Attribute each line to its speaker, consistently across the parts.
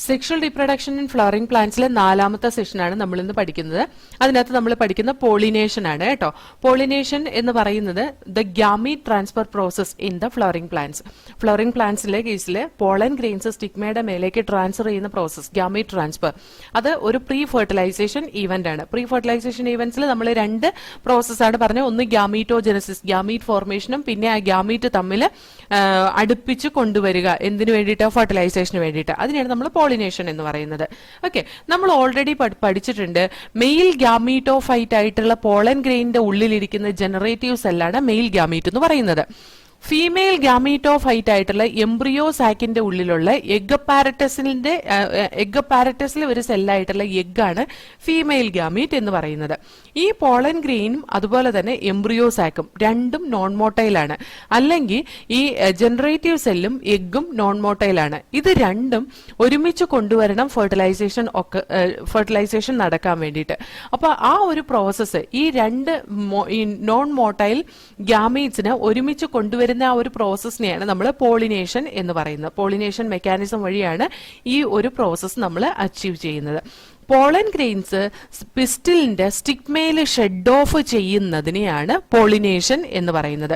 Speaker 1: Sexual reproduction in flowering പ്ലാന്റ്സിലെ 4ാമത്തെ സെഷനാണ് നമ്മൾ ഇന്ന് പഠിക്കുന്നത്. അതിനകത്ത് നമ്മൾ പഠിക്കുന്ന പോളിനേഷൻ ആണ് കേട്ടോ. പോളിനേഷൻ എന്ന് പറയുന്നത് the gamete transfer process in the flowering plants. Flowering പ്ലാന്റ്സിലെ കേസിൽ പോളൻ ഗ്രെയിൻസ് സ്റ്റിഗ്മയുടെ മേലേക്ക് ട്രാൻസ്ഫർ ചെയ്യുന്ന പ്രോസസ് ഗ്യാമീറ്റ് ട്രാൻസ്ഫർ. അത് ഒരു പ്രീ ഫെർട്ടിലൈസേഷൻ ഈവന്റ് ആണ്. പ്രീ ഫെർട്ടിലൈസേഷൻ ഈവന്റ്സിൽ നമ്മൾ 2 പ്രോസസ്സാണ് പറഞ്ഞത്. ഒന്ന് ഗ്യാമീറ്റോജനസിസ്, ഗ്യാമീറ്റ് ഫോർമേഷനും, പിന്നെ ആ ഗ്യാമീറ്റ് തമ്മിൽ അടുപ്പിച്ച് കൊണ്ടുവരിക. എന്തിനു വേണ്ടിയിട്ട്? ഫെർട്ടിലൈസേഷന് വേണ്ടിയിട്ട്. അതിനെയാണ് നമ്മൾ പോളിനേഷൻ എന്ന് പറയുന്നത്. ഓക്കെ, നമ്മൾ ഓൾറെഡി പഠിച്ചിട്ടുണ്ട്. മെയിൽ ഗ്യാമീറ്റോഫൈറ്റ് ആയിട്ടുള്ള പോളൻ ഗ്രെയിനിന്റെ ഉള്ളിലിരിക്കുന്ന ജനറേറ്റീവ് സെല്ലാണ് മെയിൽ ഗ്യാമീറ്റ് എന്ന് പറയുന്നത്. ഫീമെയിൽ ഗ്യാമീറ്റോഫൈറ്റ് ആയിട്ടുള്ള എംബ്രിയോ സാക്കിന്റെ ഉള്ളിലുള്ള എഗ് പാരറ്റസിൽ ഒരു സെല്ലായിട്ടുള്ള എഗ്ഗാണ് ഫീമെയിൽ ഗ്യാമീറ്റ് എന്ന് പറയുന്നത്. ഈ പോളൻ ഗ്രെയിനും അതുപോലെ തന്നെ എംബ്രിയോ സാക്കും രണ്ടും നോൺ മോട്ടൈലാണ്. അല്ലെങ്കിൽ ഈ ജനറേറ്റീവ് സെല്ലും എഗ്ഗും നോൺ മോട്ടൈലാണ്. ഇത് രണ്ടും ഒരുമിച്ച് കൊണ്ടുവരണം ഫെർട്ടിലൈസേഷൻ നടക്കാൻ വേണ്ടിയിട്ട്. അപ്പൊ ആ ഒരു പ്രോസസ്സ് ഈ 2 നോൺ മോട്ടൈൽ ഗ്യാമീറ്റ്സിന് ഒരുമിച്ച് കൊണ്ടുവരുന്ന ആ ഒരു പ്രോസസ്സിനെയാണ് നമ്മൾ പോളിനേഷൻ എന്ന് പറയുന്നത്. പോളിനേഷൻ മെക്കാനിസം വഴിയാണ് ഈ ഒരു പ്രോസസ്സ് നമ്മൾ അച്ചീവ് ചെയ്യുന്നത്. പോളൻ ഗ്രെയിൻസ് പിസ്റ്റിലിന്റെ സ്റ്റിഗ്മയിൽ ഷെഡ് ഓഫ് ചെയ്യുന്നതിനെയാണ് പോളിനേഷൻ എന്ന് പറയുന്നത്.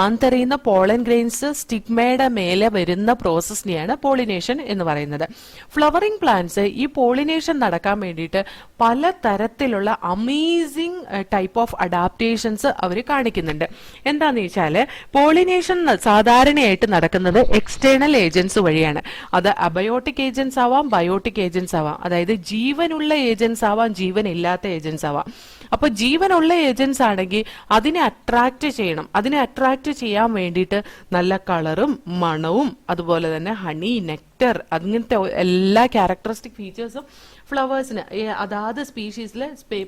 Speaker 1: ആന്തരിയുന്ന പോളൻ ഗ്രെയിൻസ് സ്റ്റിഗ്മയുടെ മേലെ വരുന്ന പ്രോസസ്സിനെയാണ് പോളിനേഷൻ എന്ന് പറയുന്നത്. ഫ്ലവറിംഗ് പ്ലാന്റ്സ് ഈ പോളിനേഷൻ നടക്കാൻ വേണ്ടിയിട്ട് പല തരത്തിലുള്ള അമേസിംഗ് ടൈപ്പ് ഓഫ് അഡാപ്റ്റേഷൻസ് അവർ കാണിക്കുന്നുണ്ട്. എന്താന്ന് വെച്ചാൽ പോളിനേഷൻ സാധാരണയായിട്ട് നടക്കുന്നത് എക്സ്റ്റേണൽ ഏജൻസ് വഴിയാണ്. അത് അബയോട്ടിക് ഏജൻസ് ആവാം, ബയോട്ടിക് ഏജൻസ് ആവാം. അതായത് ജീവനുള്ള ഏജൻസ് ആവാം, ജീവനില്ലാത്ത ഏജൻസ് ആവാം. അപ്പൊ ജീവനുള്ള ഏജൻസ് ആണെങ്കിൽ അതിനെ അട്രാക്ട് ചെയ്യണം. അതിനെ അട്രാക്ട് ചെയ്യാൻ വേണ്ടിയിട്ട് നല്ല കളറും മണവും അതുപോലെ തന്നെ ഹണി, നെക്ടർ, അങ്ങനത്തെ എല്ലാ ക്യാരക്ടറിസ്റ്റിക് ഫീച്ചേഴ്സും ഫ്ലവേഴ്സിന് അതാത് സ്പീഷീസിൽ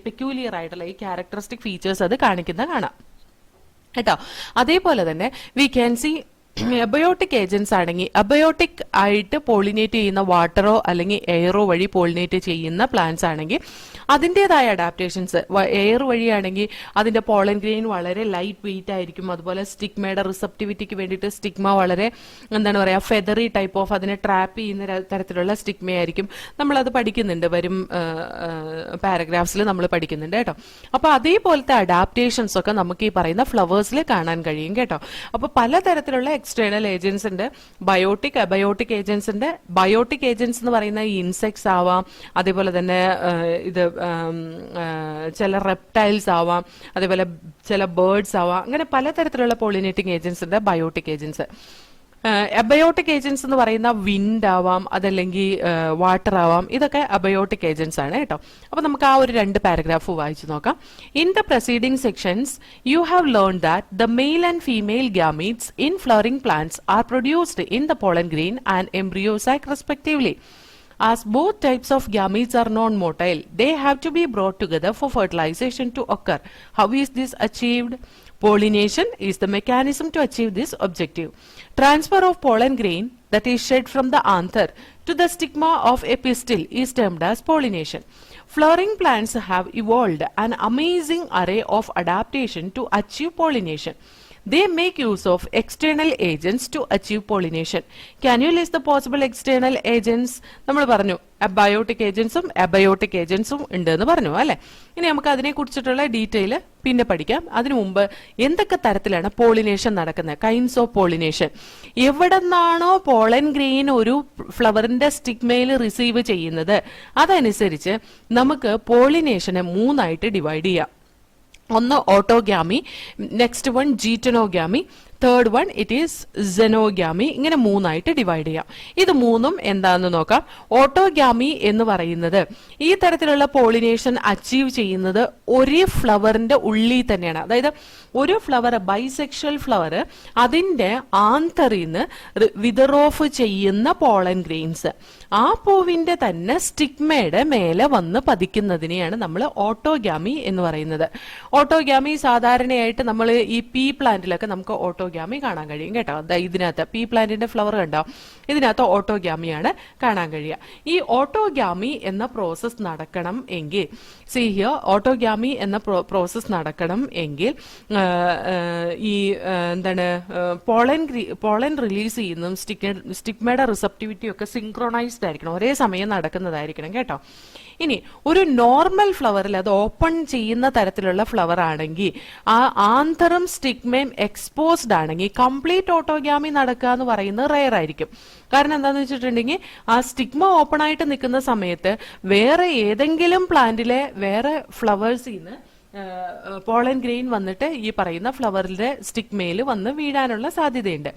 Speaker 1: പെക്യൂലിയർ ആയിട്ടുള്ള ഈ ക്യാരക്ടറിസ്റ്റിക് ഫീച്ചേഴ്സ് അത് കാണാം കേട്ടോ. അതേപോലെ തന്നെ we can see abiotic agents ആണെങ്കിൽ അബയോട്ടിക് ആയിട്ട് പോളിനേറ്റ് ചെയ്യുന്ന വാട്ടറോ അല്ലെങ്കിൽ എയറോ വഴി പോളിനേറ്റ് ചെയ്യുന്ന പ്ലാന്റ്സ് ആണെങ്കിൽ അതിൻ്റെതായ അഡാപ്റ്റേഷൻസ്. എയർ വഴിയാണെങ്കിൽ അതിന്റെ പോളൻ ഗ്രെയിൻ വളരെ ലൈറ്റ് വെയിറ്റ് ആയിരിക്കും. അതുപോലെ സ്റ്റിഗ്മയുടെ റിസപ്റ്റിവിറ്റിക്ക് വേണ്ടിയിട്ട് സ്റ്റിഗ്മ വളരെ എന്താണ് പറയുക ഫെദറി ടൈപ്പ് ഓഫ് അതിനെ ട്രാപ്പ് ചെയ്യുന്ന തരത്തിലുള്ള സ്റ്റിഗ്മ ആയിരിക്കും. നമ്മളത് പഠിക്കുന്നുണ്ട്, വരും പാരഗ്രാഫ്സിൽ നമ്മൾ പഠിക്കുന്നുണ്ട് കേട്ടോ. അപ്പൊ അതേപോലത്തെ അഡാപ്റ്റേഷൻസ് ഒക്കെ നമുക്ക് ഈ പറയുന്ന ഫ്ലവേഴ്സിൽ കാണാൻ കഴിയും കേട്ടോ. അപ്പൊ പലതരത്തിലുള്ള എക്സ്റ്റേണൽ ഏജൻസ് ഉണ്ട്, ബയോട്ടിക്, അബയോട്ടിക് ഏജൻസ് ഉണ്ട്. ബയോട്ടിക് ഏജൻസ് എന്ന് പറയുന്ന ഇൻസെക്ട്സ് ആവാം, അതേപോലെ തന്നെ ഇത് ചില റെപ്റ്റൈൽസ് ആവാം, അതേപോലെ ചില ബേർഡ്സ് ആവാം. അങ്ങനെ പലതരത്തിലുള്ള പോളിനേറ്റിംഗ് ഏജൻസ് ഉണ്ട് ബയോട്ടിക് ഏജൻസ്. അബയോട്ടിക് ഏജൻസ് എന്ന് പറയുന്ന വിൻഡ് ആവാം, അതല്ലെങ്കിൽ വാട്ടർ ആവാം. ഇതൊക്കെ അബയോട്ടിക് ഏജൻസ് ആണ് കേട്ടോ. അപ്പൊ നമുക്ക് ആ ഒരു 2 പാരഗ്രാഫ് വായിച്ചു നോക്കാം. In the proceeding sections you have learn that the male and female gametes in flowering plants are produced in the pollen grain and embryo sac respectively. As both types of gametes are non-motile, they have to be brought together for fertilization to occur. How is this achieved? Pollination is the mechanism to achieve this objective. Transfer of pollen grain that is shed from the anther to the stigma of a pistil is termed as pollination. Flowering plants have evolved an amazing array of adaptation to achieve pollination. They make use of external agents to achieve pollination. Can you list the possible external agents? നമ്മൾ പറഞ്ഞു biotic ഏജൻസും abiotic ഏജൻസും ഉണ്ട് എന്ന് പറഞ്ഞു അല്ലെ. ഇനി നമുക്ക് അതിനെ കുറിച്ചിട്ടുള്ള ഡീറ്റെയിൽ പിന്നെ പഠിക്കാം. അതിനു മുമ്പ് എന്തൊക്കെ തരത്തിലാണ് പോളിനേഷൻ നടക്കുന്നത്, കൈൻഡ്സ് ഓഫ് പോളിനേഷൻ. എവിടെ നിന്നാണോ പോളൻ ഗ്രെയിൻ ഒരു ഫ്ലവറിന്റെ സ്റ്റിഗ്മയിൽ റിസീവ് ചെയ്യുന്നത് അതനുസരിച്ച് നമുക്ക് പോളിനേഷനെ 3 ആയിട്ട് ഡിവൈഡ് ചെയ്യാം. ഒന്ന് autogamy, next one geitonogamy, third one it is xenogamy. ഇങ്ങനെ 3 ആയിട്ട് ഡിവൈഡ് ചെയ്യാം. ഇത് 3ഉം എന്താണെന്ന് നോക്കാം. ഓട്ടോഗ്യാമി എന്ന് പറയുന്നത് ഈ തരത്തിലുള്ള പോളിനേഷൻ അച്ചീവ് ചെയ്യുന്നത് ഒരു ഫ്ലവറിന്റെ ഉള്ളിൽ തന്നെയാണ്. അതായത് ഒരു ഫ്ലവർ, ബൈസെക്ഷൽ ഫ്ലവർ, അതിന്റെ ആന്തറിന്ന് വിതർ ഓഫ് ചെയ്യുന്ന പോളൻ ഗ്രെയിൻസ് ആ പൂവിന്റെ തന്നെ സ്റ്റിഗ്മയുടെ മേലെ വന്ന് പതിക്കുന്നതിനെയാണ് നമ്മൾ ഓട്ടോഗ്യാമി എന്ന് പറയുന്നത്. ഓട്ടോഗ്യാമി സാധാരണയായിട്ട് നമ്മൾ ഈ പീ പ്ലാന്റിലൊക്കെ നമുക്ക് ഓട്ടോ ഓട്ടോഗ്യാമി കാണാൻ കഴിയും കേട്ടോ. ഇതിനകത്ത് പീ പ്ലാന്റിന്റെ ഫ്ലവർ കണ്ടോ, ഇതിനകത്ത് ഓട്ടോഗ്യാമിയാണ് കാണാൻ കഴിയുക. ഈ ഓട്ടോഗ്യാമി എന്ന പ്രോസസ് നടക്കണം എങ്കിൽ ഓട്ടോഗ്യാമി എന്ന പ്രോസസ് നടക്കണം എങ്കിൽ ഈ എന്താണ് പോളൻ റിലീസ് ചെയ്യുന്നതും സ്റ്റിഗ്മയുടെ റിസപ്റ്റിവിറ്റി ഒക്കെ സിങ്ക്രോണൈസ്ഡ് ആയിരിക്കണം, ഒരേ സമയം നടക്കുന്നതായിരിക്കണം കേട്ടോ. ഇനി ഒരു നോർമൽ ഫ്ലവറിൽ അത് ഓപ്പൺ ചെയ്യുന്ന തരത്തിലുള്ള ഫ്ലവർ ആണെങ്കിൽ ആ ആന്തറും സ്റ്റിഗ്മയും എക്സ്പോസ്ഡ് ആണെങ്കിൽ കംപ്ലീറ്റ് ഓട്ടോഗ്യാമി നടക്കുക എന്ന് പറയുന്നത് റെയർ ആയിരിക്കും. കാരണം എന്താണെന്ന് വെച്ചിട്ടുണ്ടെങ്കിൽ ആ സ്റ്റിഗ്മ ഓപ്പൺ ആയിട്ട് നിൽക്കുന്ന സമയത്ത് വേറെ ഏതെങ്കിലും പ്ലാന്റിലെ വേറെ ഫ്ലവേഴ്സിൽ നിന്ന് പോളൻ ഗ്രെയിൻ വന്നിട്ട് ഈ പറയുന്ന ഫ്ലവറിന്റെ സ്റ്റിഗ്മയിൽ വന്ന് വീഴാനുള്ള സാധ്യതയുണ്ട്.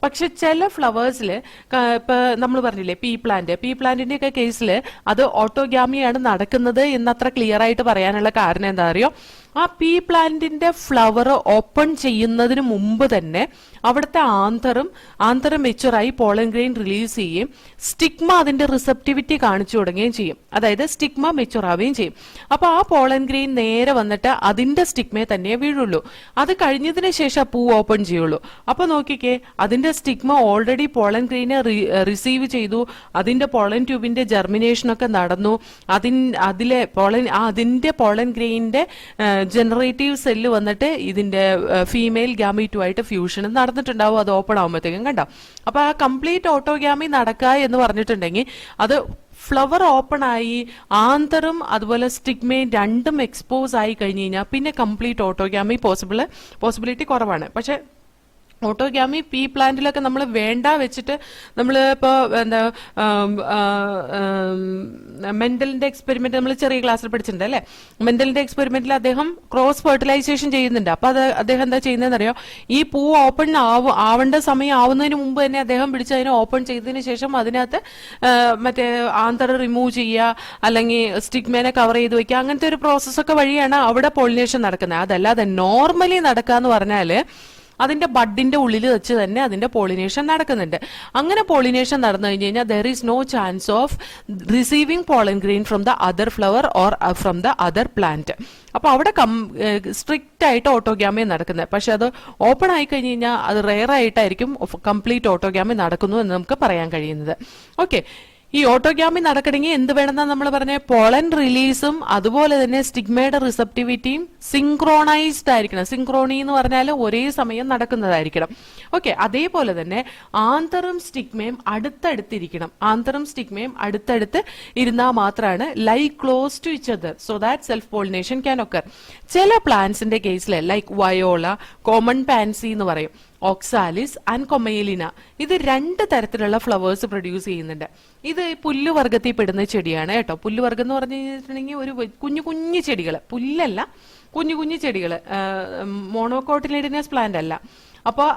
Speaker 1: പക്ഷെ ചില ഫ്ലവേഴ്സിൽ ഇപ്പൊ നമ്മൾ പറഞ്ഞില്ലേ പീ പ്ലാന്റിന്റെ ഒക്കെ കേസിൽ അത് ഓട്ടോഗ്യാമിയാണ് നടക്കുന്നത് എന്നത്ര ക്ലിയർ ആയിട്ട് പറയാനുള്ള കാരണം എന്താ അറിയോ, ആ പീ പ്ലാന്റിന്റെ ഫ്ലവർ ഓപ്പൺ ചെയ്യുന്നതിന് മുമ്പ് തന്നെ അവിടുത്തെ ആന്തരം മെച്ചുറായി പോളൻ ഗ്രെയിൻ റിലീസ് ചെയ്യുകയും സ്റ്റിഗ്മ അതിന്റെ റിസപ്റ്റിവിറ്റി കാണിച്ചു തുടങ്ങുകയും ചെയ്യും. അതായത് സ്റ്റിഗ്മ മെച്ചുർ ആവുകയും ചെയ്യും. അപ്പൊ ആ പോളൻ ഗ്രെയിൻ നേരെ വന്നിട്ട് അതിന്റെ സ്റ്റിഗ്മയെ തന്നെ വീഴുള്ളൂ. അത് കഴിഞ്ഞതിന് ശേഷം പൂ ഓപ്പൺ ചെയ്യുള്ളൂ. അപ്പൊ നോക്കിക്കേ, അതിന്റെ സ്റ്റിഗ്മ ഓൾറെഡി പോളൻ ഗ്രെയിനെ റിസീവ് ചെയ്തു, അതിന്റെ പോളൻ ട്യൂബിന്റെ ജെർമിനേഷൻ ഒക്കെ നടന്നു, അതിന്റെ പോളൻ ഗ്രെയിനിന്റെ ജനറേറ്റീവ് സെല്ല് വന്നിട്ട് ഇതിന്റെ ഫീമെയിൽ ഗ്യാമീറ്റുമായിട്ട് ഫ്യൂഷൻ നടന്നിട്ടുണ്ടാവും. അത് ഓപ്പൺ ആകുമ്പോഴത്തേക്കും കണ്ടോ. അപ്പൊ ആ കംപ്ലീറ്റ് ഓട്ടോഗ്യാമി നടക്കുക എന്ന് പറഞ്ഞിട്ടുണ്ടെങ്കിൽ അത് ഫ്ലവർ ഓപ്പൺ ആയി ആന്തറും അതുപോലെ സ്റ്റിഗ്മയും രണ്ടും എക്സ്പോസ് ആയി കഴിഞ്ഞു കഴിഞ്ഞാൽ പിന്നെ കംപ്ലീറ്റ് ഓട്ടോഗ്യാമി പോസിബിലിറ്റി കുറവാണ്. പക്ഷെ ഓട്ടോഗ്യാമി പീ പ്ലാന്റിലൊക്കെ നമ്മൾ വേണ്ട വെച്ചിട്ട് നമ്മൾ ഇപ്പോൾ എന്താ മെന്റലിന്റെ എക്സ്പെരിമെന്റ് നമ്മൾ ചെറിയ ക്ലാസ്സിൽ പഠിച്ചിട്ടുണ്ട് അല്ലെ. മെന്റലിന്റെ എക്സ്പെരിമെന്റിൽ അദ്ദേഹം ക്രോസ് ഫെർട്ടിലൈസേഷൻ ചെയ്യുന്നുണ്ട്. അപ്പൊ അദ്ദേഹം എന്താ ചെയ്യുന്നതെന്ന് അറിയോ, ഈ പൂ ഓപ്പൺ ആവേണ്ട സമയം ആവുന്നതിന് മുമ്പ് തന്നെ അദ്ദേഹം പിടിച്ച് അതിനെ ഓപ്പൺ ചെയ്തതിന് ശേഷം അതിനകത്ത് മറ്റേ ആന്തർ റിമൂവ് ചെയ്യുക അല്ലെങ്കിൽ സ്റ്റിഗ്മേനെ കവർ ചെയ്ത് വെക്കുക, അങ്ങനത്തെ ഒരു പ്രോസസ്സൊക്കെ വഴിയാണ് അവിടെ പോളിനേഷൻ നടക്കുന്നത്. അതല്ലാതെ നോർമലി നടക്കുക എന്ന് പറഞ്ഞാല് അതിന്റെ ബഡിന്റെ ഉള്ളിൽ വെച്ച് തന്നെ അതിന്റെ പോളിനേഷൻ നടക്കുന്നുണ്ട്. അങ്ങനെ പോളിനേഷൻ നടന്നു കഴിഞ്ഞു കഴിഞ്ഞാൽ there is no chance of receiving pollen grain from the other flower or from the other plant. അപ്പൊ അവിടെ സ്ട്രിക്റ്റ് ആയിട്ട് ഓട്ടോഗ്യാമി നടക്കുന്നത്. പക്ഷെ അത് ഓപ്പൺ ആയി കഴിഞ്ഞു കഴിഞ്ഞാൽ അത് റെയർ ആയിട്ടായിരിക്കും കംപ്ലീറ്റ് ഓട്ടോഗ്യാമി നടക്കുന്നു എന്ന് നമുക്ക് പറയാൻ കഴിയുന്നത്. ഓക്കെ, ഈ ഓട്ടോഗ്യാമി നടക്കണമെങ്കിൽ എന്ത് വേണമെന്നാ നമ്മൾ പറഞ്ഞ പോളൻ റിലീസും അതുപോലെ തന്നെ സ്റ്റിഗ്മയുടെ റിസപ്റ്റിവിറ്റിയും സിങ്ക്രോണൈസ്ഡ് ആയിരിക്കണം. സിങ്ക്രോണി എന്ന് പറഞ്ഞാൽ ഒരേ സമയം നടക്കുന്നതായിരിക്കണം. ഓക്കെ, അതേപോലെ തന്നെ ആന്തറും സ്റ്റിഗ്മയും അടുത്തടുത്തിരിക്കണം. ആന്തറും സ്റ്റിഗ്മയും അടുത്തടുത്ത് ഇരുന്നാൽ മാത്രമാണ് lie close to each other so that self pollination can occur. ചില പ്ലാന്റ്സിന്റെ കേസിൽ ലൈക്ക് വയോള, കോമൺ പാൻസി എന്ന് പറയും, ഓക്സാലിസ് ആൻഡ് കൊമേലിന, ഇത് രണ്ട് തരത്തിലുള്ള ഫ്ലവേഴ്സ് പ്രൊഡ്യൂസ് ചെയ്യുന്നുണ്ട്. ഇത് പുല്ലുവർഗത്തിൽ പെടുന്ന ചെടിയാണ് കേട്ടോ. പുല്ലുവർഗം എന്ന് പറഞ്ഞു കഴിഞ്ഞിട്ടുണ്ടെങ്കിൽ ഒരു കുഞ്ഞു കുഞ്ഞു ചെടികൾ, പുല്ലല്ല, കുഞ്ഞു കുഞ്ഞു ചെടികൾ, മോണോകോട്ടിലിഡിനസ് പ്ലാന്റ് അല്ല. അപ്പോൾ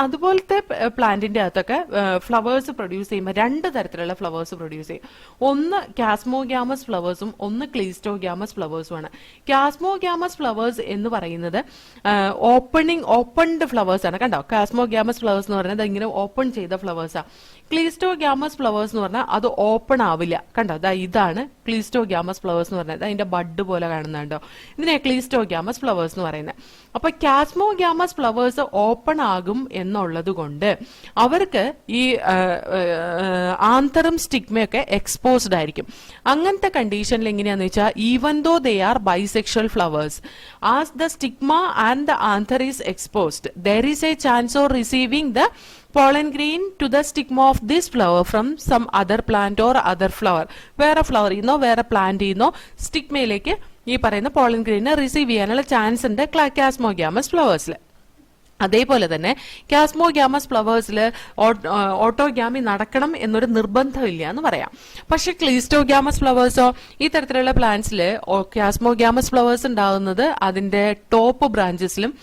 Speaker 1: അതുപോലത്തെ പ്ലാന്റിന്റെ അകത്തൊക്കെ ഫ്ലവേഴ്സ് പ്രൊഡ്യൂസ് ചെയ്യുമ്പോൾ രണ്ട് തരത്തിലുള്ള ഫ്ലവേഴ്സ് പ്രൊഡ്യൂസ് ചെയ്യും. ഒന്ന് കാസ്മോഗ്യാമസ് ഫ്ലവേഴ്സും ഒന്ന് ക്ലീസ്റ്റോഗ്യാമസ് ഫ്ലവേഴ്സുമാണ്. കാസ്മോഗ്യാമസ് ഫ്ലവേഴ്സ് എന്ന് പറയുന്നത് ഓപ്പൺഡ് ഫ്ലവേഴ്സ് ആണ്. കണ്ടോ, കാസ്മോഗ്യാമസ് ഫ്ലവേഴ്സ് എന്ന് പറയുന്നത് ഇങ്ങനെ ഓപ്പൺ ചെയ്ത ഫ്ലവേഴ്സാണ്. ക്ലീസ്റ്റോഗ്യാമസ് ഫ്ലവേഴ്സ് എന്ന് പറഞ്ഞാൽ അത് ഓപ്പൺ ആവില്ല. കണ്ടോ, ഇതാണ് ക്ലീസ്റ്റോഗ്യാമസ് ഫ്ലവേഴ്സ് എന്ന് പറയുന്നത്. അതിന്റെ ബഡ് പോലെ കാണുന്നുണ്ടോ, ഇതിനെ ക്ലീസ്റ്റോഗ്യാമസ് ഫ്ലവേഴ്സ് എന്ന് പറയുന്നത്. അപ്പൊ കാസ്മോഗ്യാമസ് ഫ്ലവേഴ്സ് ഓപ്പൺ ആകും എന്നുള്ളത് കൊണ്ട് അവർക്ക് ഈ ആന്തറും സ്റ്റിഗ്മയൊക്കെ എക്സ്പോസ്ഡ് ആയിരിക്കും. അങ്ങനത്തെ കണ്ടീഷനിൽ എങ്ങനെയാന്ന് വെച്ചാൽ even though they are bisexual flowers, as the stigma and the anther is exposed, there is a chance of receiving the pollen grain to the stigma of this flower from some other plant or other flower. വേറെ flower ചെയ്യുന്നോ വേറെ plant ചെയ്യുന്നോ സ്റ്റിഗ്മയിലേക്ക് ഈ പറയുന്ന pollen ഗ്രെയിനെ receive ചെയ്യാനുള്ള chance ഉണ്ട് കാസ്മോഗ്യാമസ് ഫ്ലവേഴ്സിൽ. അതേപോലെ തന്നെ കാസ്മോഗ്യാമസ് ഫ്ലവേഴ്സിൽ ഓട്ടോഗ്യാമി നടക്കണം എന്നൊരു നിർബന്ധമില്ല എന്ന് പറയാം. പക്ഷെ ക്ലീസ്റ്റോഗ്യാമസ് ഫ്ലവേഴ്സോ ഈ തരത്തിലുള്ള പ്ലാന്റ്സിൽ കാസ്മോഗ്യാമസ് ഫ്ലവേഴ്സ് ഉണ്ടാകുന്നത് അതിന്റെ ടോപ്പ് ബ്രാഞ്ചസിലും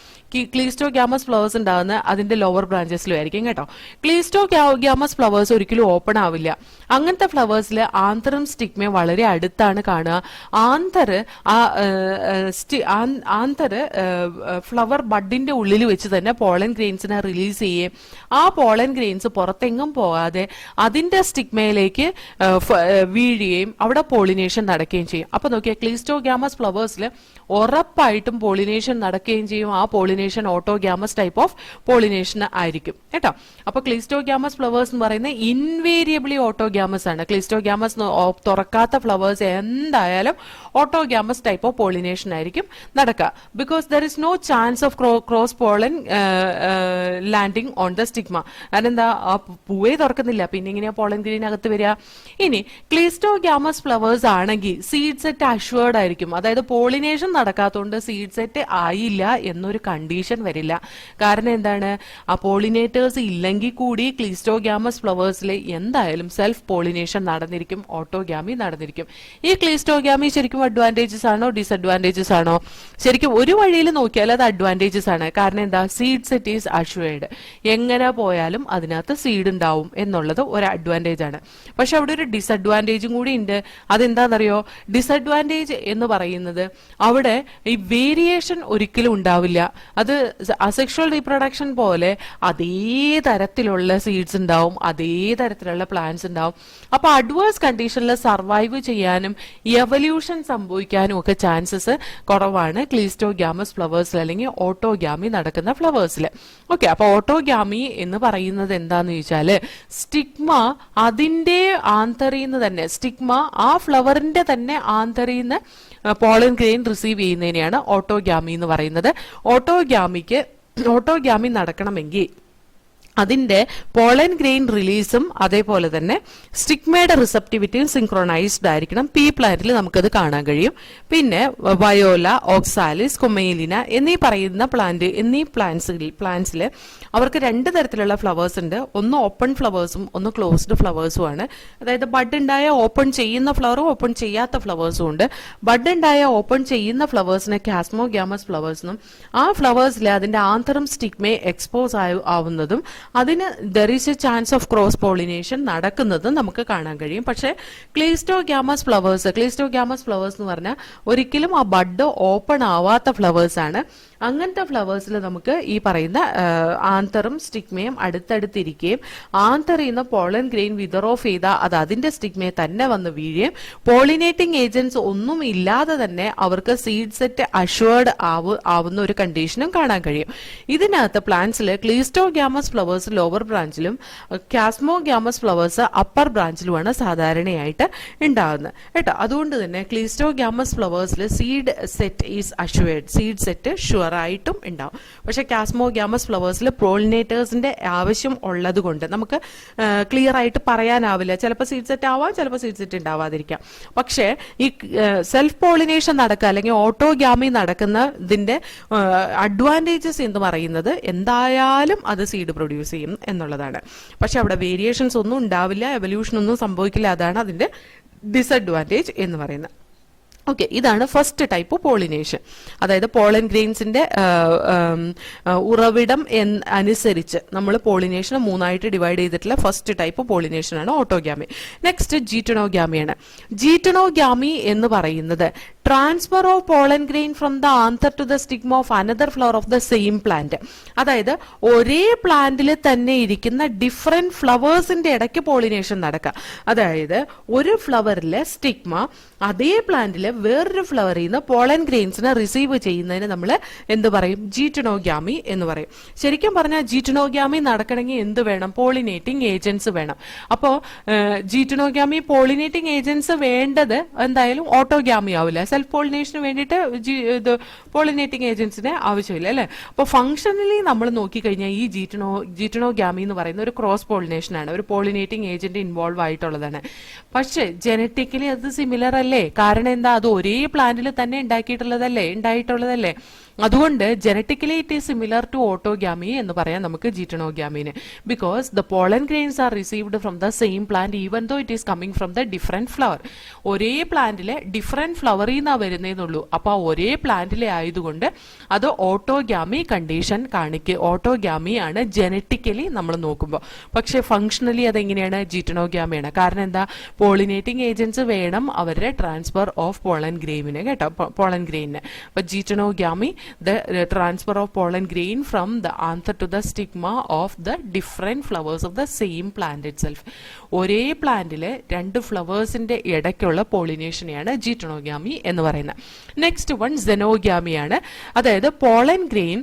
Speaker 1: ക്ലീസ്റ്റോഗ്യാമസ് ഫ്ലവേഴ്സ് ഉണ്ടാകുന്ന അതിന്റെ ലോവർ ബ്രാഞ്ചസിലും ആയിരിക്കും കേട്ടോ. ക്ലീസ്റ്റോഗ്യാമസ് ഫ്ലവേഴ്സ് ഒരിക്കലും ഓപ്പൺ ആവില്ല. അങ്ങനത്തെ ഫ്ലവേഴ്സിൽ ആന്തറും സ്റ്റിഗ്മയും വളരെ അടുത്താണ് കാണുക. ആന്തർ ഫ്ലവർ ബഡിന്റെ ഉള്ളിൽ വെച്ച് തന്നെ പോളൻ ഗ്രെയിൻസിനെ റിലീസ് ചെയ്യുകയും ആ പോളൻ ഗ്രെയിൻസ് പുറത്തെങ്ങും പോകാതെ അതിന്റെ സ്റ്റിഗ്മയിലേക്ക് വീഴുകയും അവിടെ പോളിനേഷൻ നടക്കുകയും ചെയ്യും. അപ്പൊ നോക്കിയാൽ ക്ലീസ്റ്റോഗ്യാമസ് ഫ്ലവേഴ്സിൽ ഉറപ്പായിട്ടും പോളിനേഷൻ നടക്കുകയും ചെയ്യും. ആ pollination pollination autogamous type of pollination ആയിരിക്കും കേട്ടോ. അപ്പൊ ക്ലിസ്റ്റോഗ്യാമസ് ഫ്ലവേഴ്സ് എന്ന് പറയുന്നത് ഇൻവേരിയബിളി ഓട്ടോഗ്യാമസ് ആണ്. ക്ലിസ്റ്റോഗ്യാമസ് തുറക്കാത്ത ഫ്ലവേഴ്സ് എന്തായാലും ഓട്ടോഗ്യാമസ് ടൈപ്പ് ഓഫ് പോളിനേഷൻ ആയിരിക്കും നടക്കുക. Because there is no chance of cross pollen landing on the stigma. കാരണം എന്താ, ആ പൂവേ തുറക്കുന്നില്ല, പിന്നെ ഇങ്ങനെയാ പോളൻ ഗ്രെയിനകത്ത് വരിക. ഇനി ക്ലിസ്റ്റോഗ്യാമസ് ഫ്ലവേഴ്സ് ആണെങ്കിൽ സീഡ് സെറ്റ് അഷ്വേർഡ് ആയിരിക്കും. അതായത് പോളിനേഷൻ നടക്കാത്തതുകൊണ്ട് സീഡ് സെറ്റ് ആയില്ല എന്നൊരു കണ്ടീഷൻ വരില്ല. കാരണം എന്താണ്, ആ പോളിനേറ്റേഴ്സ് ഇല്ലെങ്കിൽ കൂടി ക്ലിസ്റ്റോഗ്യാമസ് ഫ്ലവേഴ്സിൽ എന്തായാലും സെൽഫ് പോളിനേഷൻ നടന്നിരിക്കും, ഓട്ടോഗ്യാമി നടന്നിരിക്കും. ഈ ക്ലിസ്റ്റോഗ്യാമി ശരിക്കും അഡ്വാൻറ്റേജസ് ആണോ ഡിസഡ്വാൻറ്റേജസ് ആണോ? ശരിക്കും ഒരു വഴിയിൽ നോക്കിയാൽ അത് അഡ്വാൻറ്റേജസ് ആണ്. കാരണം എന്താ, സീഡ് സെറ്റ് ഈസ് അഷ്വേർഡ്. എങ്ങനെ പോയാലും അതിനകത്ത് സീഡ് ഉണ്ടാവും എന്നുള്ളത് ഒരു അഡ്വാൻറ്റേജ് ആണ്. പക്ഷെ അവിടെ ഒരു ഡിസഡ്വാൻറ്റേജും കൂടി ഉണ്ട്. അതെന്താണെന്നറിയോ? ഡിസഡ്വാൻറ്റേജ് എന്ന് പറയുന്നത് അവിടെ ഈ വേരിയേഷൻ ഒരിക്കലും ഉണ്ടാവില്ല. അത് അസെക്ഷൽ റീപ്രൊഡക്ഷൻ പോലെ അതേ തരത്തിലുള്ള സീഡ്സ് ഉണ്ടാവും, അതേ തരത്തിലുള്ള പ്ലാന്റ്സ് ഉണ്ടാവും. അപ്പൊ അഡ്വേഴ്സ് കണ്ടീഷനിൽ സർവൈവ് ചെയ്യാനും എവല്യൂഷൻ സംഭവിക്കാനും ഒക്കെ ചാൻസസ് കുറവാണ് ക്ലിസ്റ്റോഗ്യാമസ് ഫ്ലവേഴ്സിൽ അല്ലെങ്കിൽ ഓട്ടോഗ്യാമി നടക്കുന്ന ഫ്ലവേഴ്സിൽ. ഓക്കെ, അപ്പൊ ഓട്ടോഗ്യാമി എന്ന് പറയുന്നത് എന്താന്ന് ചോദിച്ചാല് സ്റ്റിഗ്മ അതിന്റെ ആന്തറിന്ന് തന്നെ, സ്റ്റിഗ്മ ആ ഫ്ലവറിന്റെ തന്നെ ആന്തറിന്ന് പോളൻ ഗ്രെയിൻ റിസീവ് ചെയ്യുന്നതിനെയാണ് ഓട്ടോഗ്യാമി എന്ന് പറയുന്നത്. ഓട്ടോഗ്യാമി നടക്കണമെങ്കിൽ അതിന്റെ പോളൻ ഗ്രെയിൻ റിലീസും അതേപോലെ തന്നെ സ്റ്റിഗ്മയുടെ റിസപ്റ്റിവിറ്റിയും സിങ്ക്രോണൈസ്ഡ് ആയിരിക്കണം. പീ പ്ലാന്റിൽ നമുക്കത് കാണാൻ കഴിയും. പിന്നെ വയോല, ഓക്സാലിസ്, കൊമേലിന എന്നീ പ്ലാന്റ്സിൽ അവർക്ക് രണ്ട് തരത്തിലുള്ള ഫ്ലവേഴ്സ് ഉണ്ട്. ഒന്ന് ഓപ്പൺ ഫ്ലവേഴ്സും ഒന്ന് ക്ലോസ്ഡ് ഫ്ലവേഴ്സും ആണ്. അതായത് ബഡ് ഉണ്ടായ ഓപ്പൺ ചെയ്യുന്ന ഫ്ലവറും ഓപ്പൺ ചെയ്യാത്ത ഫ്ലവേഴ്സും ഉണ്ട്. ബഡ് ഉണ്ടായ ഓപ്പൺ ചെയ്യുന്ന ഫ്ലവേഴ്സിനെ കാസ്മോഗ്യാമസ് ഫ്ലവേഴ്സ് എന്നും, ആ ഫ്ലവേഴ്സിൽ അതിന്റെ ആന്തറും സ്റ്റിഗ്മയെ എക്സ്പോസ് ആവുന്നതും അതിന് there is a chance of cross pollination നടക്കുന്നതും നമുക്ക് കാണാൻ കഴിയും. പക്ഷെ ക്ലിസ്റ്റോഗ്യാമസ് ഫ്ലവേഴ്സ് എന്ന് പറഞ്ഞാൽ ഒരിക്കലും ആ ബഡ് ഓപ്പൺ ആവാത്ത ഫ്ലവേഴ്സ് ആണ്. അങ്ങനത്തെ ഫ്ലവേഴ്സിൽ നമുക്ക് ഈ പറയുന്ന ആന്തറും സ്റ്റിഗ്മയും അടുത്തടുത്തിരിക്കുകയും ആന്തറിൽ നിന്ന് പോളൻ ഗ്രെയിൻ വിതർ ഓഫ് ചെയ്താൽ അത് അതിന്റെ സ്റ്റിഗ്മയെ തന്നെ വന്ന് വീഴുകയും പോളിനേറ്റിംഗ് ഏജൻസ് ഒന്നും ഇല്ലാതെ തന്നെ അവർക്ക് സീഡ് സെറ്റ് അഷ്വേർഡ് ആവുന്ന ഒരു കണ്ടീഷനും കാണാൻ കഴിയും. ഇതിനകത്ത് പ്ലാന്റ്സിൽ ക്ലിസ്റ്റോഗ്യാമസ് ഫ്ലവേഴ്സ് ലോവർ ബ്രാഞ്ചിലും കാസ്മോഗ്യാമസ് ഫ്ലവേഴ്സ് അപ്പർ ബ്രാഞ്ചിലുമാണ് സാധാരണയായിട്ട് ഉണ്ടാകുന്നത് കേട്ടോ. അതുകൊണ്ട് തന്നെ ക്ലിസ്റ്റോഗ്യാമസ് ഫ്ലവേഴ്സിൽ seed set is assured, seed set sure ആയിട്ടും ഉണ്ടാവും. പക്ഷെ കാസ്മോഗ്യാമസ് ഫ്ലവേഴ്സിൽ പോളിനേറ്റേഴ്സിന്റെ ആവശ്യം ഉള്ളത് കൊണ്ട് നമുക്ക് ക്ലിയർ ആയിട്ട് പറയാനാവില്ല. ചിലപ്പോൾ സീഡ് സെറ്റ് ആവാം, ചിലപ്പോൾ സീഡ് സെറ്റ് ഉണ്ടാവാതിരിക്കാം. പക്ഷേ ഈ സെൽഫ് പോളിനേഷൻ നടക്കുക അല്ലെങ്കിൽ ഓട്ടോഗ്യാമി നടക്കുന്നതിന്റെ അഡ്വാൻറ്റേജസ് എന്ന് പറയുന്നത് എന്തായാലും അത് സീഡ് പ്രൊഡ്യൂസ് ചെയ്യും എന്നുള്ളതാണ്. പക്ഷെ അവിടെ വേരിയേഷൻസ് ഒന്നും ഉണ്ടാവില്ല, എവല്യൂഷൻ ഒന്നും സംഭവിക്കില്ല. അതാണ് അതിന്റെ ഡിസഡ്വാൻറ്റേജ് എന്ന് പറയുന്നത്. ഓക്കെ, ഇതാണ് ഫസ്റ്റ് ടൈപ്പ് പോളിനേഷൻ. അതായത് പോളൻ ഗ്രെയിൻസിന്റെ ഉറവിടം അനുസരിച്ച് നമ്മൾ പോളിനേഷൻ മൂന്നായിട്ട് ഡിവൈഡ് ചെയ്തിട്ടുള്ള ഫസ്റ്റ് ടൈപ്പ് പോളിനേഷൻ ആണ് ഓട്ടോഗ്യാമി. നെക്സ്റ്റ് ജീറ്റനോഗ്യാമിയാണ്. ജീറ്റനോഗ്യാമി എന്ന് പറയുന്നത് transfer of pollen grain from the anther to the stigma of another flower of the same plant. അതായത് ഒരേ പ്ലാന്റിൽ തന്നെ ഇരിക്കുന്ന ഡിഫറെന്റ് ഫ്ലവേഴ്സിന്റെ ഇടയ്ക്ക് പോളിനേഷൻ നടക്കുക. അതായത് ഒരു ഫ്ലവറിലെ സ്റ്റിഗ്മ അതേ പ്ലാന്റിലെ വേറൊരു ഫ്ലവറിൽ നിന്ന് പോളൻ ഗ്രെയിൻസിനെ റിസീവ് ചെയ്യുന്നതിന് നമ്മൾ എന്ത് പറയും? ജീറ്റനോഗ്യാമി എന്ന് പറയും. ശരിക്കും പറഞ്ഞാൽ ജീറ്റനോഗ്യാമി നടക്കണമെങ്കിൽ എന്ത് വേണം? പോളിനേറ്റിംഗ് ഏജൻസ് വേണം. അപ്പോൾ ജീറ്റനോഗ്യാമി പോളിനേറ്റിംഗ് ഏജൻസ് വേണ്ടത് എന്തായാലും ഓട്ടോഗ്യാമി ആവില്ല. സെൽഫ് പോളിനേഷന് വേണ്ടിയിട്ട് ഇത് പോളിനേറ്റിംഗ് ഏജൻസിന് ആവശ്യമില്ല അല്ലെ. അപ്പോൾ ഫംഗ്ഷനലി നമ്മൾ നോക്കിക്കഴിഞ്ഞാൽ ഈ ജീറ്റനോഗ്യാമി എന്ന് പറയുന്ന ഒരു ക്രോസ് പോളിനേഷൻ ആണ്, ഒരു പോളിനേറ്റിംഗ് ഏജന്റ് ഇൻവോൾവ് ആയിട്ടുള്ളതാണ്. പക്ഷെ ജനറ്റിക്കലി അത് സിമിലർ അല്ലേ? കാരണം എന്താ, അത് ഒരേ പ്ലാന്റിൽ തന്നെ ഉണ്ടായിട്ടുള്ളതല്ലേ. അതുകൊണ്ട് genetically it is similar to autogamy എന്ന് പറയാം നമുക്ക് ജീറ്റനോഗ്യാമിന്. Because the pollen grains are received from the same plant even though it is coming from the different flower. ഒരേ പ്ലാന്റിലെ ഡിഫറെന്റ് ഫ്ലവറിൽ നിന്നാണ് വരുന്നതെന്നുള്ളൂ. അപ്പൊ ഒരേ പ്ലാന്റിലെ ആയതുകൊണ്ട് അത് ഓട്ടോഗ്യാമി കണ്ടീഷൻ കാണിക്കുക. ഓട്ടോഗ്യാമി ആണ് ജനറ്റിക്കലി നമ്മൾ നോക്കുമ്പോൾ. പക്ഷെ ഫംഗ്ഷണലി അതെങ്ങനെയാണ്? ജീറ്റനോഗ്യാമിയാണ്. കാരണം എന്താ? പോളിനേറ്റിംഗ് ഏജൻസ് വേണം അവരുടെ ട്രാൻസ്ഫർ ഓഫ് പോളൻ ഗ്രെയിനിന് കേട്ടോ, പോളൻ ഗ്രെയിനിന്. അപ്പൊ ജീറ്റനോഗ്യാമി the transfer of pollen grain from the anther to the stigma of the different flowers of the same plant itself. ഒരേ പ്ലാന്റിലെ രണ്ട് ഫ്ലവേഴ്സിന്റെ ഇടയ്ക്കുള്ള പോളിനേഷനെയാണ് ജീറ്റണോഗ്യാമി എന്ന് പറയുന്നത്. നെക്സ്റ്റ് വൺ സെനോഗ്യാമിയാണ്. അതായത് പോളൻ ഗ്രെയിൻ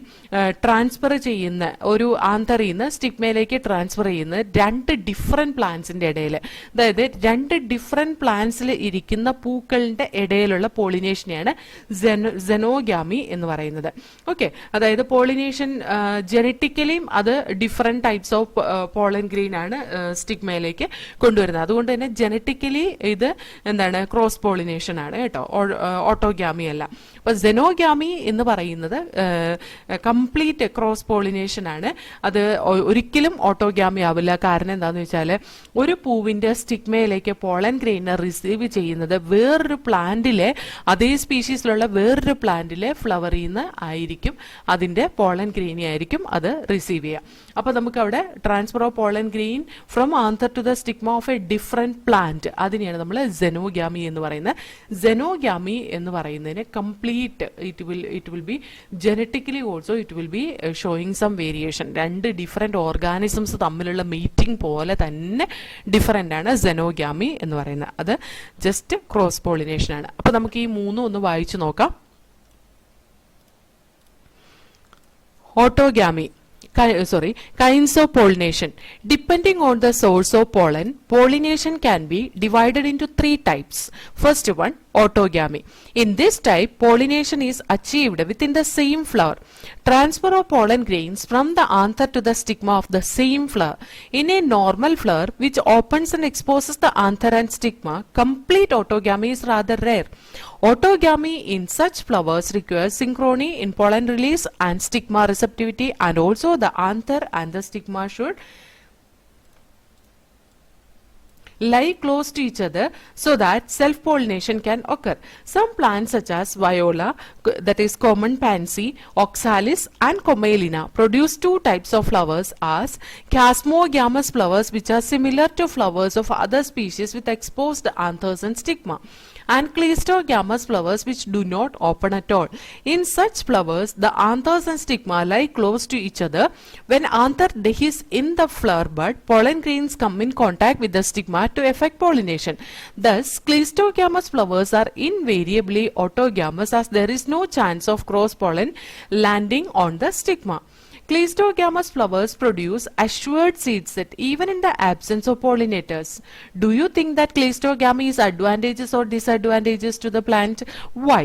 Speaker 1: ട്രാൻസ്ഫർ ചെയ്യുന്ന ഒരു ആന്തറിൽ നിന്ന് സ്റ്റിഗ്മയിലേക്ക് ട്രാൻസ്ഫർ ചെയ്യുന്ന രണ്ട് ഡിഫറെന്റ് പ്ലാന്റ്സിന്റെ ഇടയിൽ, അതായത് രണ്ട് ഡിഫറെന്റ് പ്ലാന്റ്സിൽ ഇരിക്കുന്ന പൂക്കളുടെ ഇടയിലുള്ള പോളിനേഷനെയാണ് സെനോഗ്യാമി എന്ന് പറയുന്നത്. ഓക്കെ, അതായത് പോളിനേഷൻ ജനറ്റിക്കലിയും അത് different types of pollen grain ആണ് സ്റ്റിഗ്മയിലേക്ക് കൊണ്ടുവരുന്നത്. അതുകൊണ്ട് തന്നെ ജനറ്റിക്കലി ഇത് എന്താണ്, ക്രോസ് പോളിനേഷൻ ആണ് കേട്ടോ, ഓട്ടോഗ്യാമി അല്ല. അപ്പൊ സെനോഗ്യാമി എന്ന് പറയുന്നത് കംപ്ലീറ്റ് ക്രോസ് പോളിനേഷൻ ആണ്. അത് ഒരിക്കലും ഓട്ടോഗ്യാമി ആവില്ല. കാരണം എന്താന്ന് വെച്ചാൽ ഒരു പൂവിന്റെ സ്റ്റിഗ്മയിലേക്ക് പോളൻ ഗ്രെയിനെ റിസീവ് ചെയ്യുന്നത് വേറൊരു പ്ലാന്റിലെ, അതേ സ്പീഷീസിലുള്ള വേറൊരു പ്ലാന്റിലെ ഫ്ലവറിൽ നിന്ന് ആയിരിക്കും, അതിന്റെ പോളൻ ഗ്രെയിനെ ആയിരിക്കും അത് റിസീവ് ചെയ്യുക. അപ്പൊ നമുക്ക് അവിടെ transfer of pollen grain from anther to the stigma of a different plant, അതിനെയാണ് നമ്മൾ സെനോഗ്യാമി എന്ന് പറയുന്നത്. സെനോഗ്യാമി എന്ന് പറയുന്നതിന് complete it will be genetically also it will be showing some variation. രണ്ട് ഡിഫറെന്റ് ഓർഗാനിസംസ് തമ്മിലുള്ള മീറ്റിംഗ് പോലെ തന്നെ ഡിഫറെന്റ് ആണ് സെനോഗ്യാമി എന്ന് പറയുന്നത്. അത് ജസ്റ്റ് ക്രോസ് പോളിനേഷൻ ആണ്. അപ്പൊ നമുക്ക് ഈ മൂന്നും ഒന്ന് വായിച്ചു നോക്കാം. Autogammy. Kinds of pollination. Depending on the source of pollen, pollination can be divided into three types. First one, autogamy. In this type, pollination is achieved within the same flower. Transfer of pollen grains from the anther to the stigma of the same flower. In a normal flower, which opens and exposes the anther and stigma, complete autogamy is rather rare. Autogamy in such flowers requires synchrony in pollen release and stigma receptivity, and also the anther and the stigma should lie close to each other so that self-pollination can occur. Some plants such as viola, that is common pansy, oxalis and commelina produce two types of flowers as chasmogamous flowers, which are similar to flowers of other species with exposed anthers and stigma, and cleistogamous flowers which do not open at all. In such flowers, the anthers and stigma lie close to each other. When anther dehisces in the flower bud, pollen grains come in contact with the stigma to effect pollination. Thus, cleistogamous flowers are invariably autogamous, as there is no chance of cross pollen landing on the stigma. Cleistogamous flowers produce assured seed set even in the absence of pollinators. Do you think that cleistogamy is advantageous or disadvantageous to the plant? Why?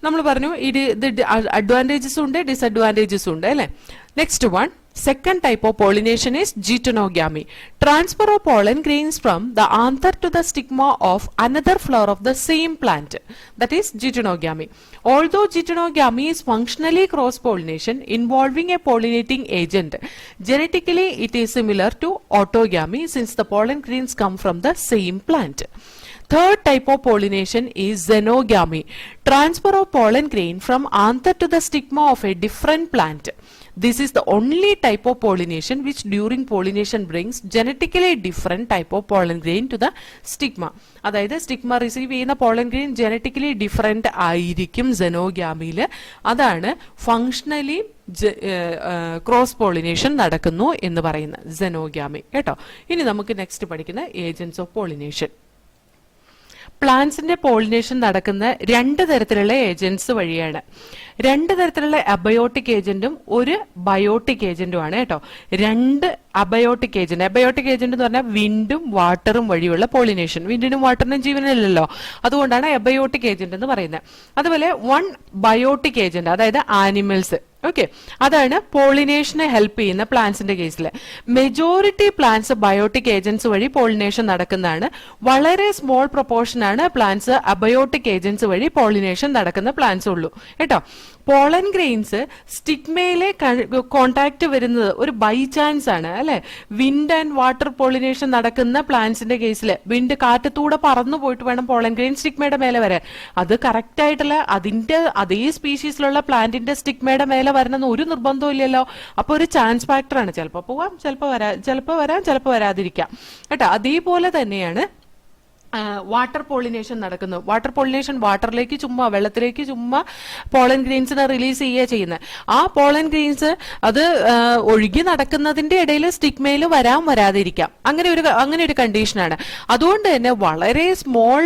Speaker 1: നമ്മൾ പറഞ്ഞു ഇത് advantages ഉണ്ട്, disadvantages ഉണ്ട് അല്ലെ. Next one, second type of pollination is geitonogamy. Transfer of pollen grains from the anther to the stigma of another flower of the same plant, that is geitonogamy. Although geitonogamy is functionally cross pollination involving a pollinating agent, genetically it is similar to autogamy since the pollen grains come from the same plant. Third type of pollination is xenogamy. Transfer of pollen grain from anther to the stigma of a different plant. This is the only type of pollination which during pollination brings genetically different type of pollen grain to the stigma. അതായത് stigma receive ചെയ്യുന്ന pollen grain genetically different ആയിരിക്കും സെനോഗ്യാമിയിൽ. അതാണ് functionally cross pollination നടക്കുന്നു എന്ന് പറയുന്ന സെനോഗ്യാമി കേട്ടോ. ഇനി നമുക്ക് നെക്സ്റ്റ് പഠിക്കുന്ന ഏജന്റ്സ് ഓഫ് പോളിനേഷൻ. പ്ലാന്റ്സിന്റെ പോളിനേഷൻ നടക്കുന്ന രണ്ട് തരത്തിലുള്ള ഏജന്റ്സ് വഴിയാണ്. രണ്ട് തരത്തിലുള്ള അബയോട്ടിക് ഏജന്റും ഒരു ബയോട്ടിക് ഏജന്റുമാണ് കേട്ടോ. രണ്ട് അബയോട്ടിക് ഏജന്റ് എന്ന് പറഞ്ഞാൽ വിൻഡും വാട്ടറും വഴിയുള്ള പോളിനേഷൻ. വിൻഡിനും വാട്ടറിനും ജീവനില്ലല്ലോ, അതുകൊണ്ടാണ് അബയോട്ടിക് ഏജന്റ് എന്ന് പറയുന്നത്. അതുപോലെ വൺ ബയോട്ടിക് ഏജന്റ്, അതായത് ആനിമൽസ്. ഓക്കെ, അതാണ് പോളിനേഷനെ ഹെൽപ്പ് ചെയ്യുന്ന പ്ലാന്റ്സിന്റെ കേസിൽ. മെജോറിറ്റി പ്ലാന്റ്സ് ബയോട്ടിക് ഏജന്റ്സ് വഴി പോളിനേഷൻ നടക്കുന്നതാണ്. വളരെ സ്മോൾ പ്രൊപ്പോർഷൻ ആണ് പ്ലാന്റ്സ് അബയോട്ടിക് ഏജന്റ്സ് വഴി പോളിനേഷൻ നടക്കുന്ന പ്ലാന്റ്സ് ഉള്ളൂ കേട്ടോ. പോളൻ ഗ്രെയിൻസ് സ്റ്റിഗ്മയിലെ കോണ്ടാക്ട് വരുന്നത് ഒരു ബൈ ചാൻസ് ആണ് അല്ലെ. വിൻഡ് ആൻഡ് വാട്ടർ പോളിനേഷൻ നടക്കുന്ന പ്ലാന്റ്സിന്റെ കേസിൽ വിൻഡ് കാറ്റത്തൂടെ പറന്നു പോയിട്ട് വേണം പോളൻ ഗ്രെയിൻ സ്റ്റിഗ്മയുടെ മേലെ വരാൻ. അത് കറക്റ്റ് ആയിട്ടുള്ള അതിന്റെ അതേ സ്പീഷീസിലുള്ള പ്ലാന്റിന്റെ സ്റ്റിഗ്മയുടെ മേലെ വരണമെന്ന് ഒരു നിർബന്ധവും ഇല്ലല്ലോ. അപ്പൊ ഒരു ചാൻസ് ഫാക്ടറാണ്. ചിലപ്പോൾ പോവാം, ചിലപ്പോൾ വരാം, ചിലപ്പോൾ വരാതിരിക്കാം കേട്ടോ. അതേപോലെ തന്നെയാണ് വാട്ടർ പോളിനേഷൻ നടക്കുന്നു. വാട്ടർ പോളിനേഷൻ വാട്ടറിലേക്ക് ചുമ്മാ വെള്ളത്തിലേക്ക് ചുമ്മാ പോളൻ ഗ്രെയിൻസിനെ റിലീസ് ചെയ്യുക ചെയ്യുന്നത്. ആ പോളൻ ഗ്രെയിൻസ് അത് ഒഴുകി നടക്കുന്നതിന്റെ ഇടയിൽ സ്റ്റിഗ്മയിൽ വരാതിരിക്കാം. അങ്ങനെ ഒരു കണ്ടീഷനാണ്. അതുകൊണ്ട് തന്നെ വളരെ സ്മോൾ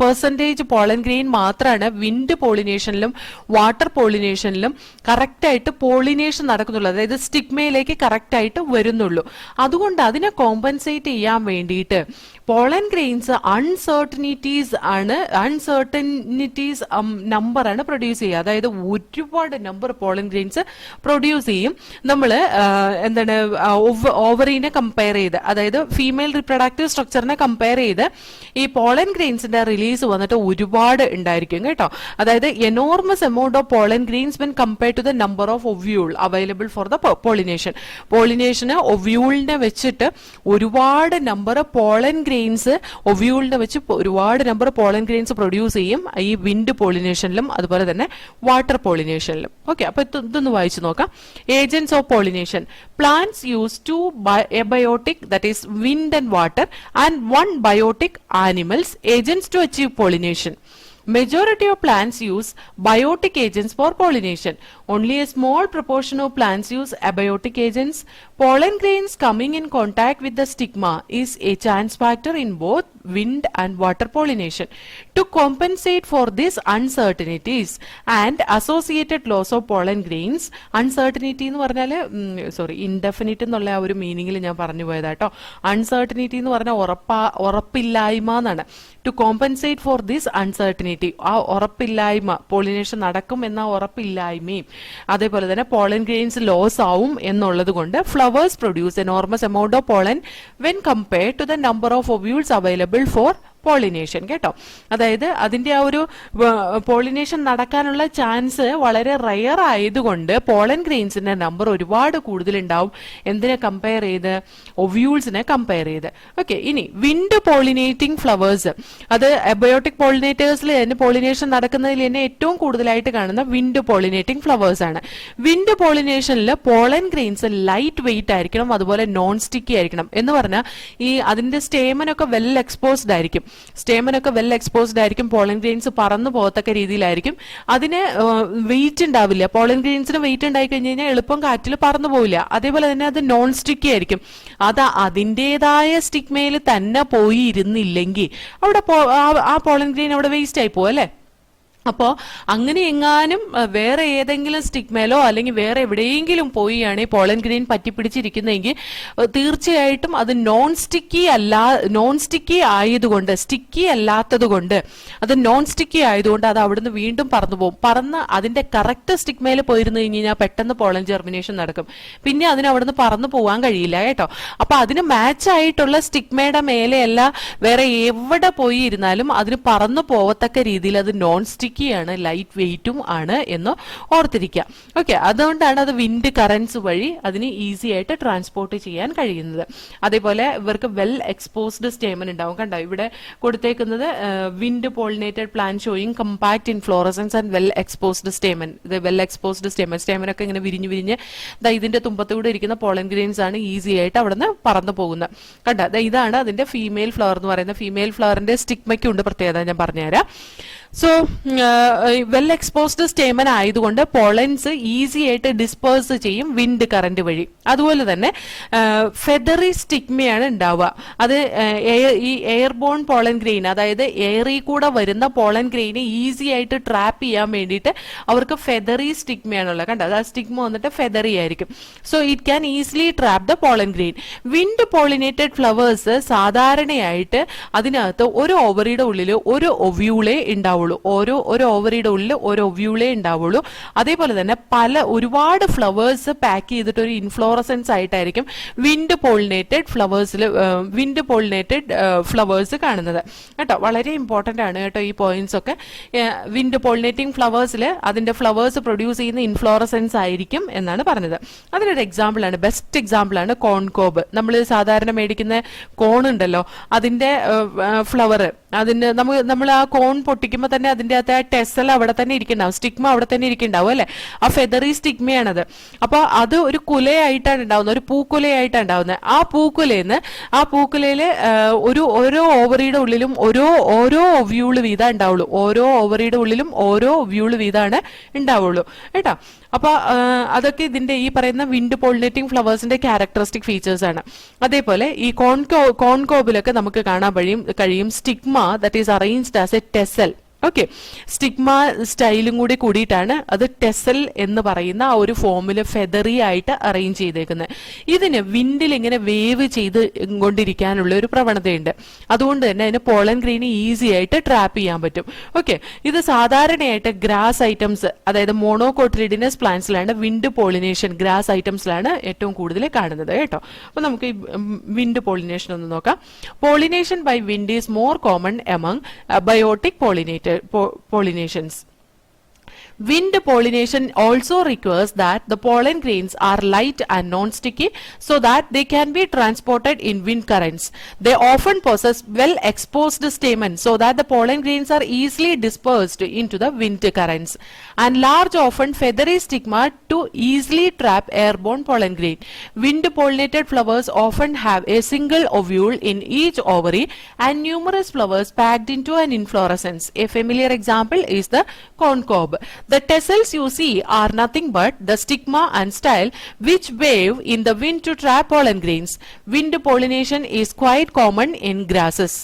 Speaker 1: പെർസെന്റേജ് പോളൻ ഗ്രെയിൻ മാത്രമാണ് വിൻഡ് പോളിനേഷനിലും വാട്ടർ പോളിനേഷനിലും കറക്റ്റായിട്ട് പോളിനേഷൻ നടക്കുന്നുള്ളൂ. അതായത് സ്റ്റിഗ്മയിലേക്ക് കറക്റ്റായിട്ട് വരുന്നുള്ളൂ. അതുകൊണ്ട് അതിനെ കോമ്പൻസേറ്റ് ചെയ്യാൻ വേണ്ടിയിട്ട് പോളൻ ഗ്രെയിൻസ് അൺസർട്ടനിറ്റീസ് നമ്പറാണ് പ്രൊഡ്യൂസ് ചെയ്യുക. അതായത് ഒരുപാട് നമ്പർ പോളൻ ഗ്രെയിൻസ് പ്രൊഡ്യൂസ് ചെയ്യും. നമ്മൾ എന്താണ് ഓവറിനെ കമ്പയർ ചെയ്ത്, അതായത് ഫീമെയിൽ റിപ്രൊഡക്റ്റീവ് സ്ട്രക്ചറിനെ കമ്പയർ ചെയ്ത് ഈ പോളൻ ഗ്രെയിൻസിന്റെ റിലീസ് വന്നിട്ട് ഒരുപാട് ഉണ്ടായിരിക്കും കേട്ടോ. അതായത് enormous amount of pollen grains when compare to the number of ovule available for the പോളിനേഷന് ഒവ്യൂളിനെ വെച്ചിട്ട് ഒരുപാട് നമ്പർ പോളൻ ഗ്രെയിൻസ് ഒവ്യൂളിനെ വെച്ച് ഒരുപാട് നമ്പർ പോളൻ ഗ്രെയിൻസ് പ്രൊഡ്യൂസ് ചെയ്യും ഈ വിൻഡ് പോളിനേഷനിലും അതുപോലെ തന്നെ വാട്ടർ പോളിനേഷനിലും. ഓക്കെ, അപ്പൊ ഇതൊന്ന് വായിച്ചു നോക്കാം. Agents of pollination. Plants use two abiotic, that is wind and water, and one biotic animals agents to achieve pollination. Majority of plants use biotic agents for pollination. Only a small proportion of plants use abiotic agents. Pollen grains coming in contact with the stigma is a chance factor in both wind and water pollination. To compensate for these uncertainties and associated loss of pollen grains, uncertainty എന്ന് പറഞ്ഞാൽ indefinite എന്നുള്ള ആ ഒരു മീനിങ്ങിൽ ഞാൻ പറഞ്ഞു പോയതാട്ടോ. Uncertainty എന്ന് പറഞ്ഞാൽ ഉറപ്പില്ലായ്മ എന്നാണ്. To compensate for this uncertainty, ആ ഉറപ്പില്ലായ്മ, പോളിനേഷൻ നടക്കും എന്ന ഉറപ്പില്ലായ്മയും അതേപോലെ തന്നെ പോളൻ ഗ്രെയിൻസ് ലോസ് ആവും എന്നുള്ളത് കൊണ്ട് flowers produce enormous amount of pollen when compare to the number of ovules available for pollination കേട്ടോ. അതായത് അതിന്റെ ആ ഒരു പോളിനേഷൻ നടക്കാനുള്ള ചാൻസ് വളരെ റയർ ആയതുകൊണ്ട് പോളൻ ഗ്രെയിൻസിന്റെ നമ്പർ ഒരുപാട് കൂടുതലുണ്ടാവും. എന്തിനെ കമ്പയർ ചെയ്ത്? ഒവ്യൂൾസിനെ കമ്പയർ ചെയ്ത്. ഓക്കെ, ഇനി വിൻഡ് പോളിനേറ്റിംഗ് ഫ്ലവേഴ്സ്. അത് എബയോട്ടിക് പോളിനേറ്റേഴ്സിൽ തന്നെ പോളിനേഷൻ നടക്കുന്നതിൽ തന്നെ ഏറ്റവും കൂടുതലായിട്ട് കാണുന്ന വിൻഡ് പോളിനേറ്റിംഗ് ഫ്ലവേഴ്സ് ആണ്. വിൻഡ് പോളിനേഷനിൽ പോളൻ ഗ്രെയിൻസ് ലൈറ്റ് വെയിറ്റ് ആയിരിക്കണം, അതുപോലെ നോൺ സ്റ്റിക്കി ആയിരിക്കണം. എന്ന് പറഞ്ഞാൽ ഈ അതിന്റെ സ്റ്റേമനൊക്കെ വെൽ എക്സ്പോസ്ഡ് ആയിരിക്കും. സ്റ്റേമനൊക്കെ വെൽ എക്സ്പോസ്ഡ് ആയിരിക്കും. പോളൻ ഗ്രെയിൻസ് പറന്നു പോകത്തക്ക രീതിയിലായിരിക്കും. അതിന് വെയിറ്റ് ഉണ്ടാവില്ല. പോളൻ ഗ്രെയിൻസിന് വെയിറ്റ് ഉണ്ടായി കഴിഞ്ഞ് കഴിഞ്ഞാൽ എളുപ്പം കാറ്റിൽ പറന്നു പോവില്ല. അതേപോലെ തന്നെ അത് നോൺ സ്റ്റിക്കി ആയിരിക്കും. അത് അതിൻ്റെതായ സ്റ്റിഗ്മയിൽ തന്നെ പോയി ഇരുന്നില്ലെങ്കിൽ അവിടെ ആ പോളൻ ഗ്രെയിൻ അവിടെ വേസ്റ്റ് ആയി പോകും അല്ലേ. അപ്പോൾ അങ്ങനെ എങ്ങാനും വേറെ ഏതെങ്കിലും സ്റ്റിഗ്മയിലോ അല്ലെങ്കിൽ വേറെ എവിടെയെങ്കിലും പോയാണ് ഈ പോളൻ ഗ്രെയിൻ പറ്റിപ്പിടിച്ചിരിക്കുന്നതെങ്കിൽ തീർച്ചയായിട്ടും അത് നോൺ സ്റ്റിക്കി ആയതുകൊണ്ട്, സ്റ്റിക്കി അല്ലാത്തത് കൊണ്ട്, അത് നോൺ സ്റ്റിക്കി ആയതുകൊണ്ട് അത് അവിടുന്ന് വീണ്ടും പറന്നു പോകും. പറന്ന് അതിന്റെ കറക്റ്റ് സ്റ്റിഗ്മയിൽ പോയിരുന്നു കഴിഞ്ഞാൽ പെട്ടെന്ന് പോളൻ ജെർമിനേഷൻ നടക്കും. പിന്നെ അതിന് അവിടുന്ന് പറന്നു പോകാൻ കഴിയില്ല കേട്ടോ. അപ്പൊ അതിന് മാച്ച് ആയിട്ടുള്ള സ്റ്റിഗ്മയുടെ മേലെയല്ല വേറെ എവിടെ പോയി ഇരുന്നാലും അതിന് പറന്നു പോകത്തക്ക രീതിയിൽ അത് നോൺ സ്റ്റിക്കി ആണ്, ലൈറ്റ് വെയിറ്റും ആണ് എന്ന് ഓർത്തിരിക്കുക. ഓക്കെ, അതുകൊണ്ടാണ് അത് വിൻഡ് കറൻസ് വഴി അതിന് ഈസി ആയിട്ട് ട്രാൻസ്പോർട്ട് ചെയ്യാൻ കഴിയുന്നത്. അതേപോലെ ഇവർക്ക് വെൽ എക്സ്പോസ്ഡ് സ്റ്റേമൻ ഉണ്ടാവും. കണ്ടോ ഇവിടെ കൊടുത്തേക്കുന്നത് wind pollinated plant showing compact inflorescence and well exposed stamen. ഇത് വെൽ എക്സ്പോസ്ഡ് സ്റ്റേമനൊക്കെ ഇങ്ങനെ വിരിഞ്ഞ് ഇതിന്റെ തുമ്പത്തൂടെ ഇരിക്കുന്ന പോളൻ ഗ്രെയിൻസ് ആണ് ഈസി ആയിട്ട് അവിടെ നിന്ന് പറന്നു പോകുന്നത്. കണ്ടോ, ഇതാണ് അതിന്റെ ഫീമെയിൽ ഫ്ലവർ എന്ന് പറയുന്നത്. ഫീമെയിൽ ഫ്ലവറിന്റെ സ്റ്റിഗ്മയ്ക്കുണ്ട് പ്രത്യേകത, ഞാൻ പറഞ്ഞുതരാം. സോ വെൽ എക്സ്പോസ്ഡ് സ്റ്റേമൻ ആയതുകൊണ്ട് പോളൻസ് ഈസി ആയിട്ട് ഡിസ്പേഴ്സ് ചെയ്യും വിൻഡ് കറന്റ് വഴി. അതുപോലെ തന്നെ ഫെദറി സ്റ്റിഗ്മയാണ് ഉണ്ടാവുക. അത് ഈ എയർബോൺ പോളൻ ഗ്രെയിൻ, അതായത് എയറിൽ കൂടെ വരുന്ന പോളൻ ഗ്രെയിനെ ഈസി ആയിട്ട് ട്രാപ്പ് ചെയ്യാൻ വേണ്ടിയിട്ട് അവർക്ക് ഫെദറി സ്റ്റിഗ്മയാണുള്ളത്. കണ്ടോ, ആ സ്റ്റിഗ്മ വന്നിട്ട് ഫെദറി ആയിരിക്കും. So it can easily trap the pollen grain. Wind pollinated flowers സാധാരണയായിട്ട് അതിനകത്ത് ഒരു ഓവറിയുടെ ഉള്ളിൽ ഒരു ഒവ്യൂളേ ഉണ്ടാവുള്ളൂ. ഒരു ഓവറിയുടെ ഉള്ളിൽ ഒരു ഒവ്യൂളേ ഉണ്ടാവുള്ളൂ. അതേപോലെ തന്നെ ഒരുപാട് ഫ്ലവേഴ്സ് പാക്ക് ചെയ്തിട്ട് ഒരു ഇൻഫ്ലോറസൻസ് ആയിട്ടായിരിക്കും വിൻഡ് പോളിനേറ്റഡ് ഫ്ലവേഴ്സ് കാണുന്നത് കേട്ടോ. വളരെ ഇമ്പോർട്ടന്റ് ആണ് കേട്ടോ ഈ പോയിന്റ്സ് ഒക്കെ. വിൻഡ് പോളിനേറ്റിംഗ് ഫ്ലവേഴ്സിൽ അതിന്റെ ഫ്ലവേഴ്സ് പ്രൊഡ്യൂസ് ചെയ്യുന്ന ഇൻഫ്ലോറസൻസ് ആയിരിക്കും എന്നാണ് പറഞ്ഞത്. അതിനൊരു എക്സാമ്പിൾ ആണ്, ബെസ്റ്റ് എക്സാമ്പിൾ ആണ് കോൺകോബ്. നമ്മൾ സാധാരണ മേടിക്കുന്ന കോൺ ഉണ്ടല്ലോ, അതിന്റെ ഫ്ലവർ, അതിന്റെ നമ്മൾ ആ കോൺ പൊട്ടിക്കുമ്പോൾ ചെയ്യുമ്പോൾ തന്നെ അതിന്റെ അകത്ത് ആ ടെസൽ അവിടെ തന്നെ ഇരിക്കുന്നുണ്ടാവും, സ്റ്റിഗ്മ അവിടെ തന്നെ ഇരിക്കുന്നുണ്ടാവും അല്ലെ. ആ ഫെദറി സ്റ്റിഗ്മയാണത്. അപ്പൊ അത് ഒരു കുലയായിട്ടാണ് ഉണ്ടാവുന്നത്, ഒരു പൂക്കുലയായിട്ടാണ് ഉണ്ടാവുന്നത്. ആ പൂക്കുലയില് ഓരോ ഓവറിയുടെ ഉള്ളിലും ഓരോ ഒവ്യൂള് വീതം ഉണ്ടാവുള്ളൂ. ഓരോ ഓവറിയുടെ ഉള്ളിലും ഓരോ ഒവ്യൂള് വീതമാണ് ഉണ്ടാവുള്ളൂ കേട്ടോ. അപ്പൊ അതൊക്കെ ഇതിന്റെ ഈ പറയുന്ന വിൻഡ് പോളിനേറ്റിംഗ് ഫ്ലവേഴ്സിന്റെ ക്യാരക്ടറിസ്റ്റിക് ഫീച്ചേഴ്സ് ആണ്. അതേപോലെ ഈ കോൺകോബിലൊക്കെ നമുക്ക് കാണാൻ കഴിയും stigma that is arranged as a tassel. Okay, stigma സ്റ്റൈലും കൂടി കൂടിയിട്ടാണ് അത് ടെസൽ എന്ന് പറയുന്ന ആ ഒരു ഫോമില് ഫെദറി ആയിട്ട് അറേഞ്ച് ചെയ്തേക്കുന്നത്. ഇതിന് വിൻഡിൽ ഇങ്ങനെ വേവ് ചെയ്ത് കൊണ്ടിരിക്കാനുള്ള ഒരു പ്രവണതയുണ്ട്. അതുകൊണ്ട് തന്നെ അതിന് പോളൻ ഗ്രെയിൻ ഈസി ആയിട്ട് ട്രാപ്പ് ചെയ്യാൻ പറ്റും. ഓക്കെ, ഇത് സാധാരണയായിട്ട് ഗ്രാസ് ഐറ്റംസ്, അതായത് മോണോകോട്ടിലിഡിനസ് പ്ലാന്റ്സിലാണ് വിൻഡ് പോളിനേഷൻ, ഗ്രാസ് ഐറ്റംസിലാണ് ഏറ്റവും കൂടുതൽ കാണുന്നത് കേട്ടോ. അപ്പൊ നമുക്ക് ഈ വിൻഡ് പോളിനേഷൻ ഒന്ന് നോക്കാം. Pollination by wind is more common among biotic pollinations. Wind pollination also requires that the pollen grains are light and non-sticky so that they can be transported in wind currents. They often possess well-exposed stamens so that the pollen grains are easily dispersed into the wind currents, and large, often feathery stigma to easily trap airborne pollen grain. Wind pollinated flowers often have a single ovule in each ovary and numerous flowers packed into an inflorescence. A familiar example is the corncob. The tassels you see are nothing but the stigma and style which wave in the wind to trap pollen grains. Wind pollination is quite common in grasses.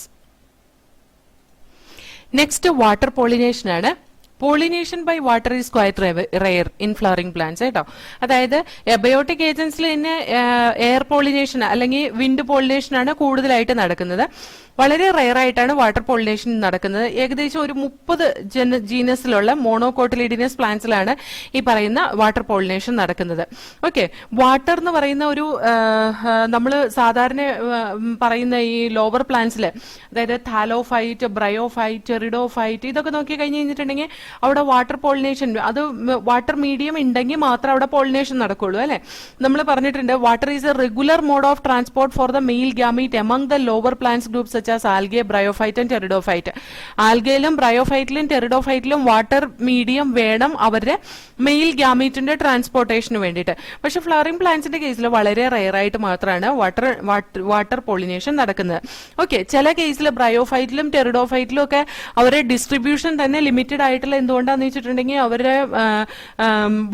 Speaker 1: Next, water pollination ആണ്. Pollination by water is quite rare in flowering plants കേട്ടോ. അതായത് abiotic ഏജൻസിൽ തന്നെ air pollination അല്ലെങ്കിൽ wind pollination ആണ് കൂടുതലായിട്ട് നടക്കുന്നത്. വളരെ റെയർ ആയിട്ടാണ് വാട്ടർ പോളിനേഷൻ നടക്കുന്നത്. ഏകദേശം ഒരു 30 ജീനസിലുള്ള മോണോകോട്ടിലിഡിനസ് പ്ലാന്റ്സിലാണ് ഈ പറയുന്ന വാട്ടർ പോളിനേഷൻ നടക്കുന്നത്. ഓക്കെ, വാട്ടർ എന്ന് പറയുന്ന ഒരു നമ്മൾ സാധാരണ പറയുന്ന ഈ ലോവർ പ്ലാന്റ്സിൽ, അതായത് താലോഫൈറ്റ്, ബ്രയോഫൈറ്റ്, ടെറിഡോഫൈറ്റ്, ഇതൊക്കെ നോക്കി കഴിഞ്ഞ് കഴിഞ്ഞിട്ടുണ്ടെങ്കിൽ അവിടെ വാട്ടർ പോളിനേഷൻ, അത് വാട്ടർ മീഡിയം ഉണ്ടെങ്കിൽ മാത്രം അവിടെ പോളിനേഷൻ നടക്കുള്ളൂ അല്ലെ. നമ്മൾ പറഞ്ഞിട്ടുണ്ട് water is a regular mode of transport for the male gamete among the lower plants groups such as algae, bryophyte and pteridophyte. ആൽഗയിലും ബ്രയോഫൈറ്റിലും ടെറിഡോഫൈറ്റിലും വാട്ടർ മീഡിയം വേണം അവരുടെ മെയിൽ ഗാമീറ്റിന്റെ ട്രാൻസ്പോർട്ടേഷന് വേണ്ടിയിട്ട്. പക്ഷെ ഫ്ലവറിംഗ് പ്ലാന്റ്സിന്റെ കേസിൽ വളരെ റെയർ ആയിട്ട് മാത്രമാണ് വാട്ടർ പോളിനേഷൻ നടക്കുന്നത്. ഓക്കെ, ചില കേസിൽ ബ്രയോഫൈറ്റിലും ടെറിഡോഫൈറ്റിലും ഒക്കെ അവരുടെ ഡിസ്ട്രിബ്യൂഷൻ തന്നെ ലിമിറ്റഡ് ആയിട്ടുള്ള എന്തുകൊണ്ടാന്ന് വെച്ചിട്ടുണ്ടെങ്കിൽ അവരുടെ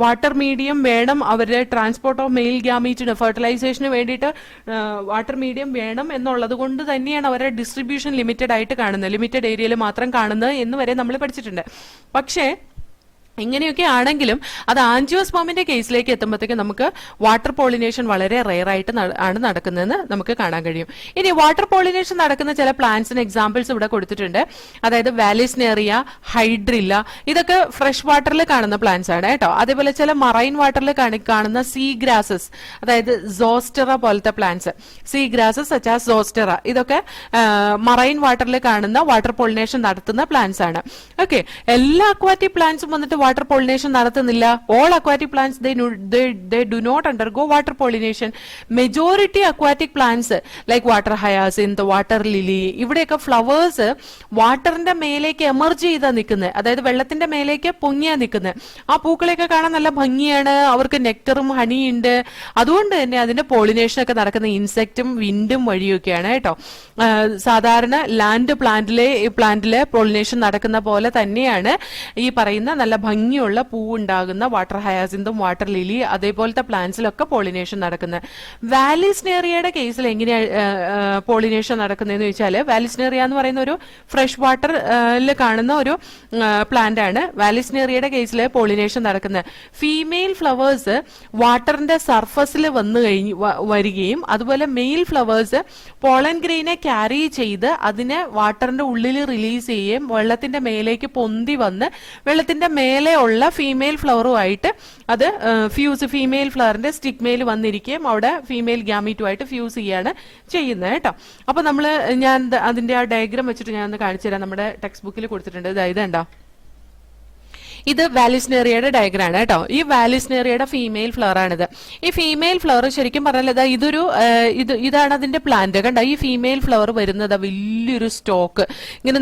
Speaker 1: വാട്ടർ മീഡിയം വേണം അവരുടെ ട്രാൻസ്പോർട്ട് ഓഫ് മെയിൽ ഗാമീറ്റിന് ഫെർട്ടിലൈസേഷന് വേണ്ടിയിട്ട് വാട്ടർ മീഡിയം വേണം എന്നുള്ളത് കൊണ്ട് തന്നെയാണ് അവരുടെ ഡിസ്ട്രിബ്യൂഷൻ ലിമിറ്റഡ് ആയിട്ട് കാണുന്നത്, ലിമിറ്റഡ് ഏരിയയിൽ മാത്രം കാണുന്നത് എന്ന് വരെ നമ്മൾ പഠിച്ചിട്ടുണ്ട്. പക്ഷേ ഇങ്ങനെയൊക്കെ ആണെങ്കിലും അത് ആൻജിയോസ്പേമിന്റെ കേസിലേക്ക് എത്തുമ്പോഴത്തേക്കും നമുക്ക് വാട്ടർ പോളിനേഷൻ വളരെ റെയർ ആയിട്ട് ആണ് നടക്കുന്നതെന്ന് നമുക്ക് കാണാൻ കഴിയും. ഇനി വാട്ടർ പോളിനേഷൻ നടക്കുന്ന ചില പ്ലാന്റ്സിന് എക്സാമ്പിൾസ് ഇവിടെ കൊടുത്തിട്ടുണ്ട്. അതായത് വാലിസ്നേറിയ, ഹൈഡ്രില്ല, ഇതൊക്കെ ഫ്രഷ് വാട്ടറിൽ കാണുന്ന പ്ലാന്റ്സ് ആണ് കേട്ടോ. അതേപോലെ ചില മറൈൻ വാട്ടറിൽ കാണുന്ന സീ ഗ്രാസസ്, അതായത് സോസ്റ്ററ പോലത്തെ plants, sea grasses such as Zostera, ഇതൊക്കെ മറൈൻ വാട്ടറിൽ കാണുന്ന വാട്ടർ പോളിനേഷൻ നടത്തുന്ന പ്ലാന്റ്സ് ആണ്. ഓക്കെ, എല്ലാ അക്വാറ്റിക് പ്ലാന്റ്സും വന്നിട്ട് വാട്ടർ പോളിനേഷൻ നടത്തുന്നില്ല. All aquatic plants they do not undergo water pollination. Majority aquatic plants like water hyacinth, water lily, ഇവിടെയൊക്കെ ഫ്ലവേഴ്സ് വാട്ടറിന്റെ മേലേക്ക് എമർജ് ചെയ്താ നിൽക്കുന്നത്, അതായത് വെള്ളത്തിന്റെ മേലേക്ക് പൊങ്ങിയാ നിൽക്കുന്നത്. ആ പൂക്കളെയൊക്കെ കാണാൻ നല്ല ഭംഗിയാണ്, അവർക്ക് നെക്ടറും ഹണിയും ഉണ്ട്. അതുകൊണ്ട് തന്നെ അതിന്റെ പോളിനേഷൻ ഒക്കെ നടക്കുന്ന ഇൻസെക്റ്റും വിൻഡും വഴിയൊക്കെയാണ് കേട്ടോ. സാധാരണ ലാൻഡ് പ്ലാന്റിലെ പോളിനേഷൻ നടക്കുന്ന പോലെ തന്നെയാണ് ഈ പറയുന്ന നല്ല ഭംഗിയുള്ള പൂവുണ്ടാകുന്ന വാട്ടർ ഹയാസിന്തും വാട്ടർ ലിലി അതേപോലത്തെ പ്ലാന്റ്സിലൊക്കെ പോളിനേഷൻ നടക്കുന്നത്. വാലിസ്നേറിയയുടെ കേസിൽ എങ്ങനെയാണ് പോളിനേഷൻ നടക്കുന്നതെന്ന് ചോദിച്ചാൽ, വാലിസ്നേറിയ എന്ന് പറയുന്ന ഒരു ഫ്രഷ് വാട്ടറിൽ കാണുന്ന ഒരു പ്ലാന്റ് ആണ്. വാലിസ്നേറിയയുടെ കേസിൽ പോളിനേഷൻ നടക്കുന്നത് ഫീമെയിൽ ഫ്ലവേഴ്സ് വാട്ടറിന്റെ സർഫസിൽ വരികയും അതുപോലെ മെയിൽ ഫ്ലവേഴ്സ് പോളൻ ഗ്രെയിനെ ക്യാരി ചെയ്ത് അതിനെ വാട്ടറിന്റെ ഉള്ളിൽ റിലീസ് ചെയ്യുകയും വെള്ളത്തിന്റെ മേലേക്ക് പൊന്തി വന്ന് വെള്ളത്തിന്റെ മേലെ ഉള്ള ഫീമെയിൽ ഫ്ലവറുമായിട്ട് അത് ഫീമെയിൽ ഫ്ലവറിന്റെ സ്റ്റിഗ്മയിൽ വന്നിരിക്കുകയും അവിടെ ഫീമെയിൽ ഗ്യാമീറ്റുമായിട്ട് ഫ്യൂസ് ചെയ്യാണ് ചെയ്യുന്നത് കേട്ടോ. അപ്പൊ ഞാൻ അതിന്റെ ആ ഡയഗ്രാം വെച്ചിട്ട് ഞാൻ ഒന്ന് കാണിച്ചു തരാം. നമ്മുടെ ടെക്സ്റ്റ് ബുക്കിൽ കൊടുത്തിട്ടുണ്ട്. ഇതായത് കണ്ടോ, ഇത് വാലിസ്നേറിയയുടെ ഡയഗ്രാം ആണ് കേട്ടോ. ഈ വാലിസ്നേറിയയുടെ ഫീമെയിൽ ഫ്ലവർ ആണിത്. ഈ ഫീമെയിൽ ഫ്ലവർ ശരിക്കും പറഞ്ഞാൽ ഇതാണ് അതിന്റെ പ്ലാന്റ്. കണ്ട, ഈ ഫീമെയിൽ ഫ്ലവർ വരുന്നത് വലിയൊരു സ്റ്റോക്ക് ഇങ്ങനെ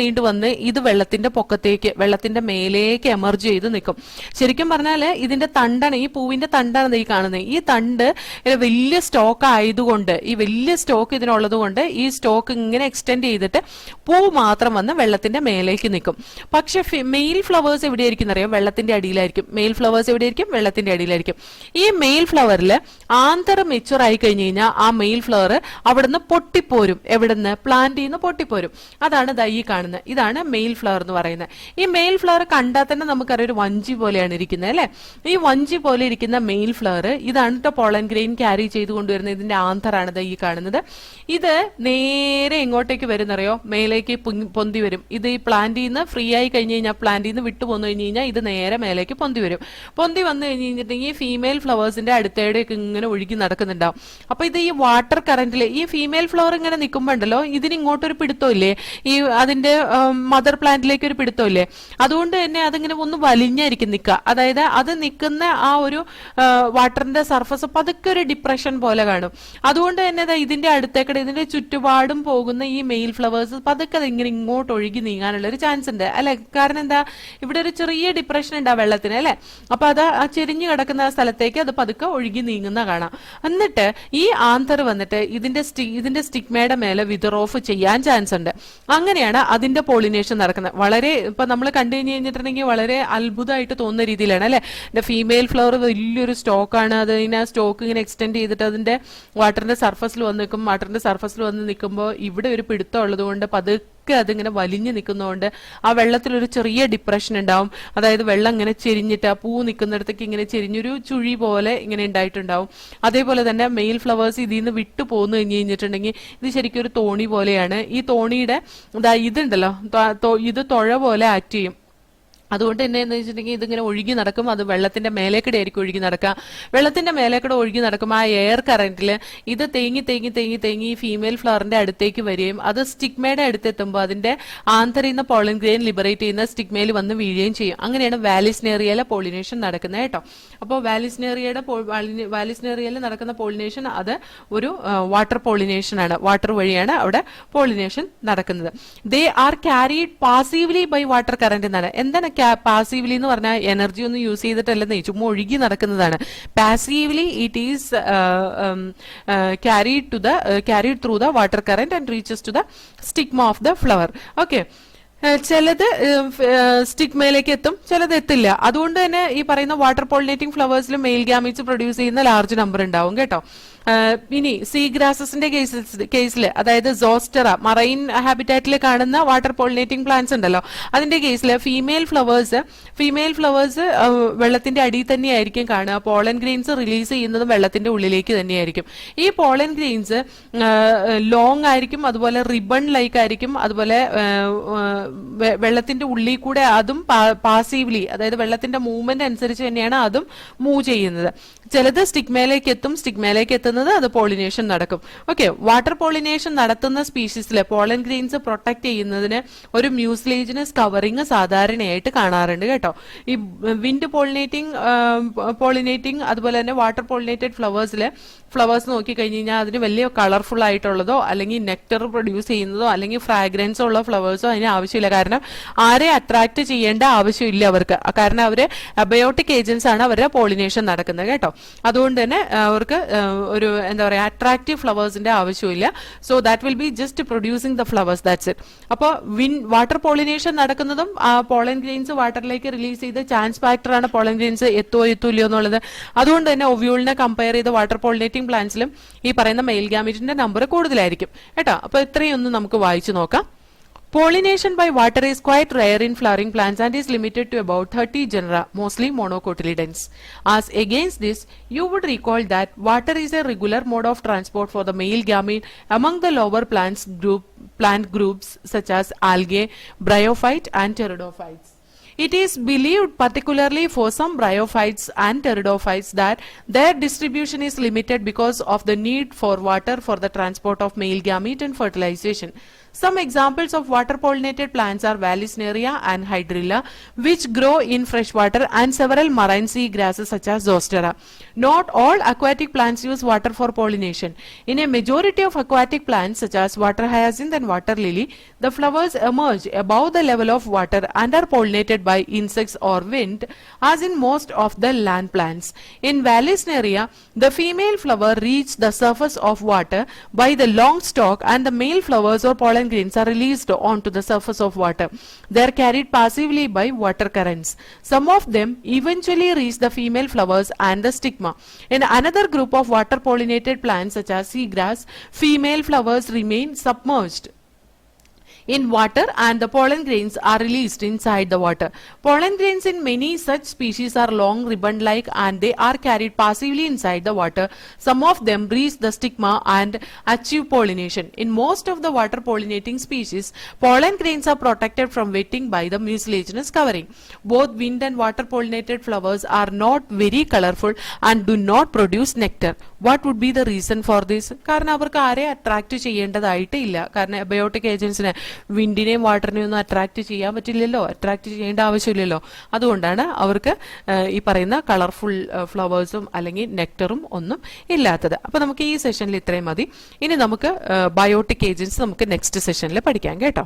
Speaker 1: നീണ്ടു വന്ന് ഇത് വെള്ളത്തിന്റെ പൊക്കത്തേക്ക്, വെള്ളത്തിന്റെ മേലേക്ക് എമർജ് ചെയ്ത് നിൽക്കും. ശരിക്കും പറഞ്ഞാൽ ഇതിന്റെ തണ്ടാണ്, ഈ പൂവിന്റെ തണ്ടാണ് ഈ കാണുന്നത്. ഈ തണ്ട് വലിയ സ്റ്റോക്ക് ആയതുകൊണ്ട്, ഈ വലിയ സ്റ്റോക്ക് ഇതിനുള്ളത് കൊണ്ട് ഈ സ്റ്റോക്ക് ഇങ്ങനെ എക്സ്റ്റെൻഡ് ചെയ്തിട്ട് പൂ മാത്രം വന്ന് വെള്ളത്തിന്റെ മേലേക്ക് നിൽക്കും. പക്ഷെ മെയിൽ ഫ്ലവേഴ്സ് എവിടെയായിരിക്കും അറിയാം? വെള്ളത്തിന്റെ അടിയിലായിരിക്കും. മെയിൽ ഫ്ലവേഴ്സ് എവിടെയായിരിക്കും? വെള്ളത്തിന്റെ അടിയിലായിരിക്കും. ഈ മെയിൽ ഫ്ലവറിൽ ആന്തർ മെച്ചുർ ആയി കഴിഞ്ഞു കഴിഞ്ഞാൽ ആ മെയിൽ ഫ്ലവർ അവിടുന്ന് പൊട്ടിപ്പോരും. എവിടുന്ന്? പ്ലാന്റിൽ നിന്ന് പൊട്ടിപ്പോരും. അതാണ് ഈ കാണുന്നത്. ഇതാണ് മെയിൽ ഫ്ലവർ എന്ന് പറയുന്നത്. ഈ മെയിൽ ഫ്ലവർ കണ്ടാൽ തന്നെ നമുക്കറിയാം ഒരു വഞ്ചി പോലെയാണ് ഇരിക്കുന്നത് അല്ലെ? ഈ വഞ്ചി പോലെ ഇരിക്കുന്ന മെയിൽ ഫ്ലവർ ഇതാണ് കേട്ടോ പോളൻ ഗ്രെയിൻ ക്യാരി ചെയ്ത് കൊണ്ടുവരുന്നത്. ഇതിന്റെ ആന്തറാണ് ഈ കാണുന്നത്. ഇത് നേരെ എങ്ങോട്ടേക്ക് വരുന്നറിയോ? മേലേക്ക് പൊന്തി വരും. ഇത് ഈ പ്ലാന്റിൽ നിന്ന് ഫ്രീ ആയി കഴിഞ്ഞ് കഴിഞ്ഞാൽ, പ്ലാന്റിൽ നിന്ന് വിട്ടു പോന്നു കഴിഞ്ഞ് കഴിഞ്ഞാൽ ഇത് നേരെ മേലേക്ക് പൊന്തി വരും. പൊന്തി വന്നു കഴിഞ്ഞ് കഴിഞ്ഞിട്ടുണ്ടെങ്കിൽ ഫീമെയിൽ ഫ്ലവേഴ്സിന്റെ അടുത്തേക്ക് ഇങ്ങനെ ഒഴുകി നടക്കുന്നുണ്ടാവും. അപ്പൊ ഇത് ഈ വാട്ടർ കറന്റില് ഈ ഫീമെയിൽ ഫ്ലവർ ഇങ്ങനെ നിൽക്കുമ്പോ ഉണ്ടല്ലോ, ഇതിന് ഇങ്ങോട്ടൊരു പിടുത്തമില്ലേ? ഈ അതിന്റെ മദർ പ്ലാന്റിലേക്ക് ഒരു പിടുത്തമില്ലേ? അതുകൊണ്ട് തന്നെ അതിങ്ങനെ ഒന്ന് വലിഞ്ഞായിരിക്കും നിൽക്കുക. അതായത് അത് നിൽക്കുന്ന ആ ഒരു വാട്ടറിന്റെ സർഫസ് പതുക്കെ ഒരു ഡിപ്രഷൻ പോലെ കാണും. അതുകൊണ്ട് തന്നെ ഇതിന്റെ അടുത്തേക്കടെ, ഇതിന്റെ ചുറ്റുപാടും പോകുന്ന ഈ മെയിൽ ഫ്ലവേഴ്സ് പതുക്കെ ഇങ്ങനെ ഇങ്ങോട്ട് ഒഴുകി നീങ്ങാനുള്ള ഒരു ചാൻസ് ഉണ്ട് അല്ലെ? കാരണം എന്താ? ഇവിടെ ഒരു ചെറിയ ഡിപ്രഷൻ ഉണ്ട് ആ വെള്ളത്തിന് അല്ലെ? അപ്പൊ അത് ആ ചെരിഞ്ഞു കിടക്കുന്ന സ്ഥലത്തേക്ക് അത് പതുക്കെ ഒഴുകി നീങ്ങുന്ന കാണാം. എന്നിട്ട് ഈ ആന്തർ വന്നിട്ട് ഇതിന്റെ സ്റ്റിഗ്മയുടെ മേലെ വിതർ ഓഫ് ചെയ്യാൻ ചാൻസ് ഉണ്ട്. അങ്ങനെയാണ് അതിന്റെ പോളിനേഷൻ നടക്കുന്നത്. വളരെ ഇപ്പൊ നമ്മൾ കണ്ടു കഴിഞ്ഞിട്ടുണ്ടെങ്കിൽ വളരെ അത്ഭുതമായിട്ട് തോന്നുന്ന രീതിയിലാണ് അല്ലെ? ഫീമെയിൽ ഫ്ലവർ വലിയൊരു സ്റ്റോക്കാണ്. അതിനെ സ്റ്റോക്ക് ഇങ്ങനെ എക്സ്റ്റെൻഡ് ചെയ്തിട്ട് അതിന്റെ വാട്ടറിന്റെ സർഫസിൽ വന്ന് നിൽക്കും. വാട്ടറിന്റെ സർഫസിൽ വന്ന് നിൽക്കുമ്പോൾ ഇവിടെ ഒരു പിടുത്തം ഉള്ളത് കൊണ്ട് പതുക്കെ അതിങ്ങനെ വലിഞ്ഞു നിൽക്കുന്നതുകൊണ്ട് ആ വെള്ളത്തിലൊരു ചെറിയ ഡിപ്രഷൻ ഉണ്ടാവും. അതായത് വെള്ളം ഇങ്ങനെ ചെരിഞ്ഞിട്ട് ആ പൂ നിൽക്കുന്നിടത്തേക്ക് ഇങ്ങനെ ചെരിഞ്ഞൊരു ചുഴി പോലെ ഇങ്ങനെ ഉണ്ടായിട്ടുണ്ടാവും. അതേപോലെ തന്നെ മെയിൽ ഫ്ലവേഴ്സ് ഇതിൽ നിന്ന് വിട്ടു പോന്നു കഴിഞ്ഞിട്ടുണ്ടെങ്കിൽ ഇത് ശരിക്കും ഒരു തോണി പോലെയാണ്. ഈ തോണിയുടെ ഇതുണ്ടല്ലോ, ഇത് തുഴ പോലെ ആക്ട് ചെയ്യും. അതുകൊണ്ട് തന്നെ എന്ന് വെച്ചിട്ടുണ്ടെങ്കിൽ ഇതിങ്ങനെ ഒഴുകി നടക്കും. അത് വെള്ളത്തിന്റെ മേലേക്കിടെ ആയിരിക്കും ഒഴുകി നടക്കുക. വെള്ളത്തിന്റെ മേലേക്കിടെ ഒഴുകി നടക്കും ആ എയർ കറന്റിൽ ഇത് തേങ്ങി ഈ ഫീമെയിൽ ഫ്ലവറിന്റെ അടുത്തേക്ക് വരികയും അത് സ്റ്റിഗ്മയുടെ അടുത്തെത്തുമ്പോൾ അതിന്റെ ആന്തറിൽ നിന്ന് പോളൻ ഗ്രെയിൻ ലിബറേറ്റ് ചെയ്യുന്ന സ്റ്റിഗ്മയിൽ വന്ന് വീഴുകയും ചെയ്യും. അങ്ങനെയാണ് വാലിസ്നേറിയയിലെ പോളിനേഷൻ നടക്കുന്നത് കേട്ടോ. അപ്പോൾ വാലിസ്നേറിയയിൽ നടക്കുന്ന പോളിനേഷൻ അത് ഒരു വാട്ടർ പോളിനേഷൻ ആണ്. വാട്ടർ വഴിയാണ് അവിടെ പോളിനേഷൻ നടക്കുന്നത്. They are carried passively by water current എന്നാണ്. എന്താണ് പാസീവ്ലി എന്ന് പറഞ്ഞാൽ എനർജി ഒന്നും യൂസ് ചെയ്തിട്ടല്ലെന്നേ, ചുമ്മാ ഒഴുകി നടക്കുന്നതാണ്. Passively it is carried through the water current and reaches to the stigma of the flower. Okay. ചിലത് സ്റ്റിഗ്മയിലേക്ക് എത്തും, ചിലത് എത്തില്ല. അതുകൊണ്ട് തന്നെ ഈ പറയുന്ന വാട്ടർ പോളിനേറ്റിംഗ് ഫ്ലവേഴ്സിൽ മെയിൽ ഗാമീറ്റ്സ് പ്രൊഡ്യൂസ് ചെയ്യുന്ന ലാർജ് നമ്പർ ഉണ്ടാവും കേട്ടോ. ഇനി സീ ഗ്രാസസിന്റെ കേസിൽ അതായത് സോസ്റ്ററ മറൈൻ ഹാബിറ്റാറ്റിൽ കാണുന്ന വാട്ടർ പോളിനേറ്റിംഗ് പ്ലാന്റ്സ് ഉണ്ടല്ലോ, അതിന്റെ കേസിൽ ഫീമെയിൽ ഫ്ലവേഴ്സ് വെള്ളത്തിന്റെ അടിയിൽ തന്നെയായിരിക്കും കാണുക. പോളൻ ഗ്രെയിൻസ് റിലീസ് ചെയ്യുന്നതും വെള്ളത്തിന്റെ ഉള്ളിലേക്ക് തന്നെയായിരിക്കും. ഈ പോളൻ ഗ്രെയിൻസ് ലോങ് ആയിരിക്കും, അതുപോലെ റിബൺ ലൈക്ക് ആയിരിക്കും, അതുപോലെ വെള്ളത്തിന്റെ ഉള്ളിൽ കൂടെ അതും പാസീവ്ലി, അതായത് വെള്ളത്തിന്റെ മൂവ്മെന്റ് അനുസരിച്ച് തന്നെയാണ് അതും മൂവ് ചെയ്യുന്നത്. ചിലത് സ്റ്റിഗ്മയിലേക്ക് എത്തുന്നത് അത് പോളിനേഷൻ നടക്കും. ഓക്കെ, വാട്ടർ പോളിനേഷൻ നടത്തുന്ന സ്പീഷീസിലെ പോളൻ ഗ്രെയിൻസ് പ്രൊട്ടക്ട് ചെയ്യുന്നതിന് ഒരു മ്യൂസിലേജിനസ് കവറിങ് സാധാരണയായിട്ട് കാണാറുണ്ട് കേട്ടോ. ഈ വിൻഡ് പോളിനേറ്റിംഗ് അതുപോലെ തന്നെ വാട്ടർ പോളിനേറ്റഡ് ഫ്ലവേഴ്സ് നോക്കി കഴിഞ്ഞ് കഴിഞ്ഞാൽ അതിന് വലിയ കളർഫുൾ ആയിട്ടുള്ളതോ അല്ലെങ്കിൽ നെക്ടർ പ്രൊഡ്യൂസ് ചെയ്യുന്നതോ അല്ലെങ്കിൽ ഫ്രാഗ്രൻസോ ഉള്ള ഫ്ലവേഴ്സോ അതിന് ആവശ്യമില്ല. കാരണം ആരെ അട്രാക്ട് ചെയ്യേണ്ട ആവശ്യമില്ല അവർക്ക്. കാരണം അവര് അബയോട്ടിക് ഏജൻസ് ആണ് അവരുടെ പോളിനേഷൻ നടക്കുന്നത് കേട്ടോ. അതുകൊണ്ട് തന്നെ അവർക്ക് ഒരു എന്താ പറയാ അട്രാക്റ്റീവ് ഫ്ലവേഴ്സിന്റെ ആവശ്യമില്ല. So that will be just producing the flowers, that's it. അപ്പോൾ വാട്ടർ പോളിനേഷൻ നടക്കുന്നതും പോളൻ ഗ്രെയിൻസ് വാട്ടറിലേക്ക് റിലീസ് ചെയ്ത് ചാൻസ് ഫാക്ടർ ആണ് പോളൻ ഗ്രെയിൻസ് എത്തുമോ എന്നുള്ളത്. അതുകൊണ്ട് തന്നെ ഒവ്യൂളിനെ കമ്പയർ ചെയ്ത് വാട്ടർ പോളിനേറ്റിംഗ് പ്ലാന്റ്സിലും ഈ പറയുന്ന മെയിൽ ഗാമീറ്റിന്റെ നമ്പർ കൂടുതലായിരിക്കും കേട്ടോ. അപ്പൊ ഇത്രയൊന്നും നമുക്ക് വായിച്ചു നോക്കാം. Pollination by water is quite rare in flowering plants and is limited to about 30 genera, mostly monocotyledons. As against this, you would recall that water is a regular mode of transport for the male gamete among the lower plant groups such as algae, bryophyte and pteridophytes. It is believed, particularly for some bryophytes and pteridophytes, that their distribution is limited because of the need for water for the transport of male gamete and fertilization. Some examples of water pollinated plants are Vallisneria and Hydrilla, which grow in freshwater, and several marine sea grasses such as Zostera. Not all aquatic plants use water for pollination. In a majority of aquatic plants such as water hyacinth and water lily, the flowers emerge above the level of water and are pollinated by insects or wind, as in most of the land plants. In Vallisneria, the female flower reaches the surface of water by the long stalk, and the male flowers or pollen grains are released onto the surface of water. They are carried passively by water currents. Some of them eventually reach the female flowers and the stigma. In another group of water pollinated plants such as seagrass, female flowers remain submerged in water and the pollen grains are released inside the water. Pollen grains in many such species are long ribbon-like and they are carried passively inside the water. Some of them reach the stigma and achieve pollination. In most of the water pollinating species, pollen grains are protected from wetting by the mucilaginous covering. Both wind and water pollinated flowers are not very colorful and do not produce nectar. What would be the reason for this? കാരണം അവർക്ക് ആരെ attract ചെയ്യേണ്ടതായിട്ട് ഇല്ല. കാരണം biotic ഏജൻസിനെ വിൻഡിനെയും വാട്ടറിനെയും ഒന്നും attract ചെയ്യാൻ പറ്റില്ലല്ലോ, attract ചെയ്യേണ്ട ആവശ്യമില്ലല്ലോ. അതുകൊണ്ടാണ് അവർക്ക് ഈ പറയുന്ന കളർഫുൾ ഫ്ലവേഴ്സും അല്ലെങ്കിൽ നെക്ടറും ഒന്നും ഇല്ലാത്തത്. അപ്പൊ നമുക്ക് ഈ സെഷനിൽ ഇത്രയും മതി. ഇനി നമുക്ക് ബയോട്ടിക് ഏജൻസ് നമുക്ക് നെക്സ്റ്റ് സെഷനിൽ പഠിക്കാം കേട്ടോ.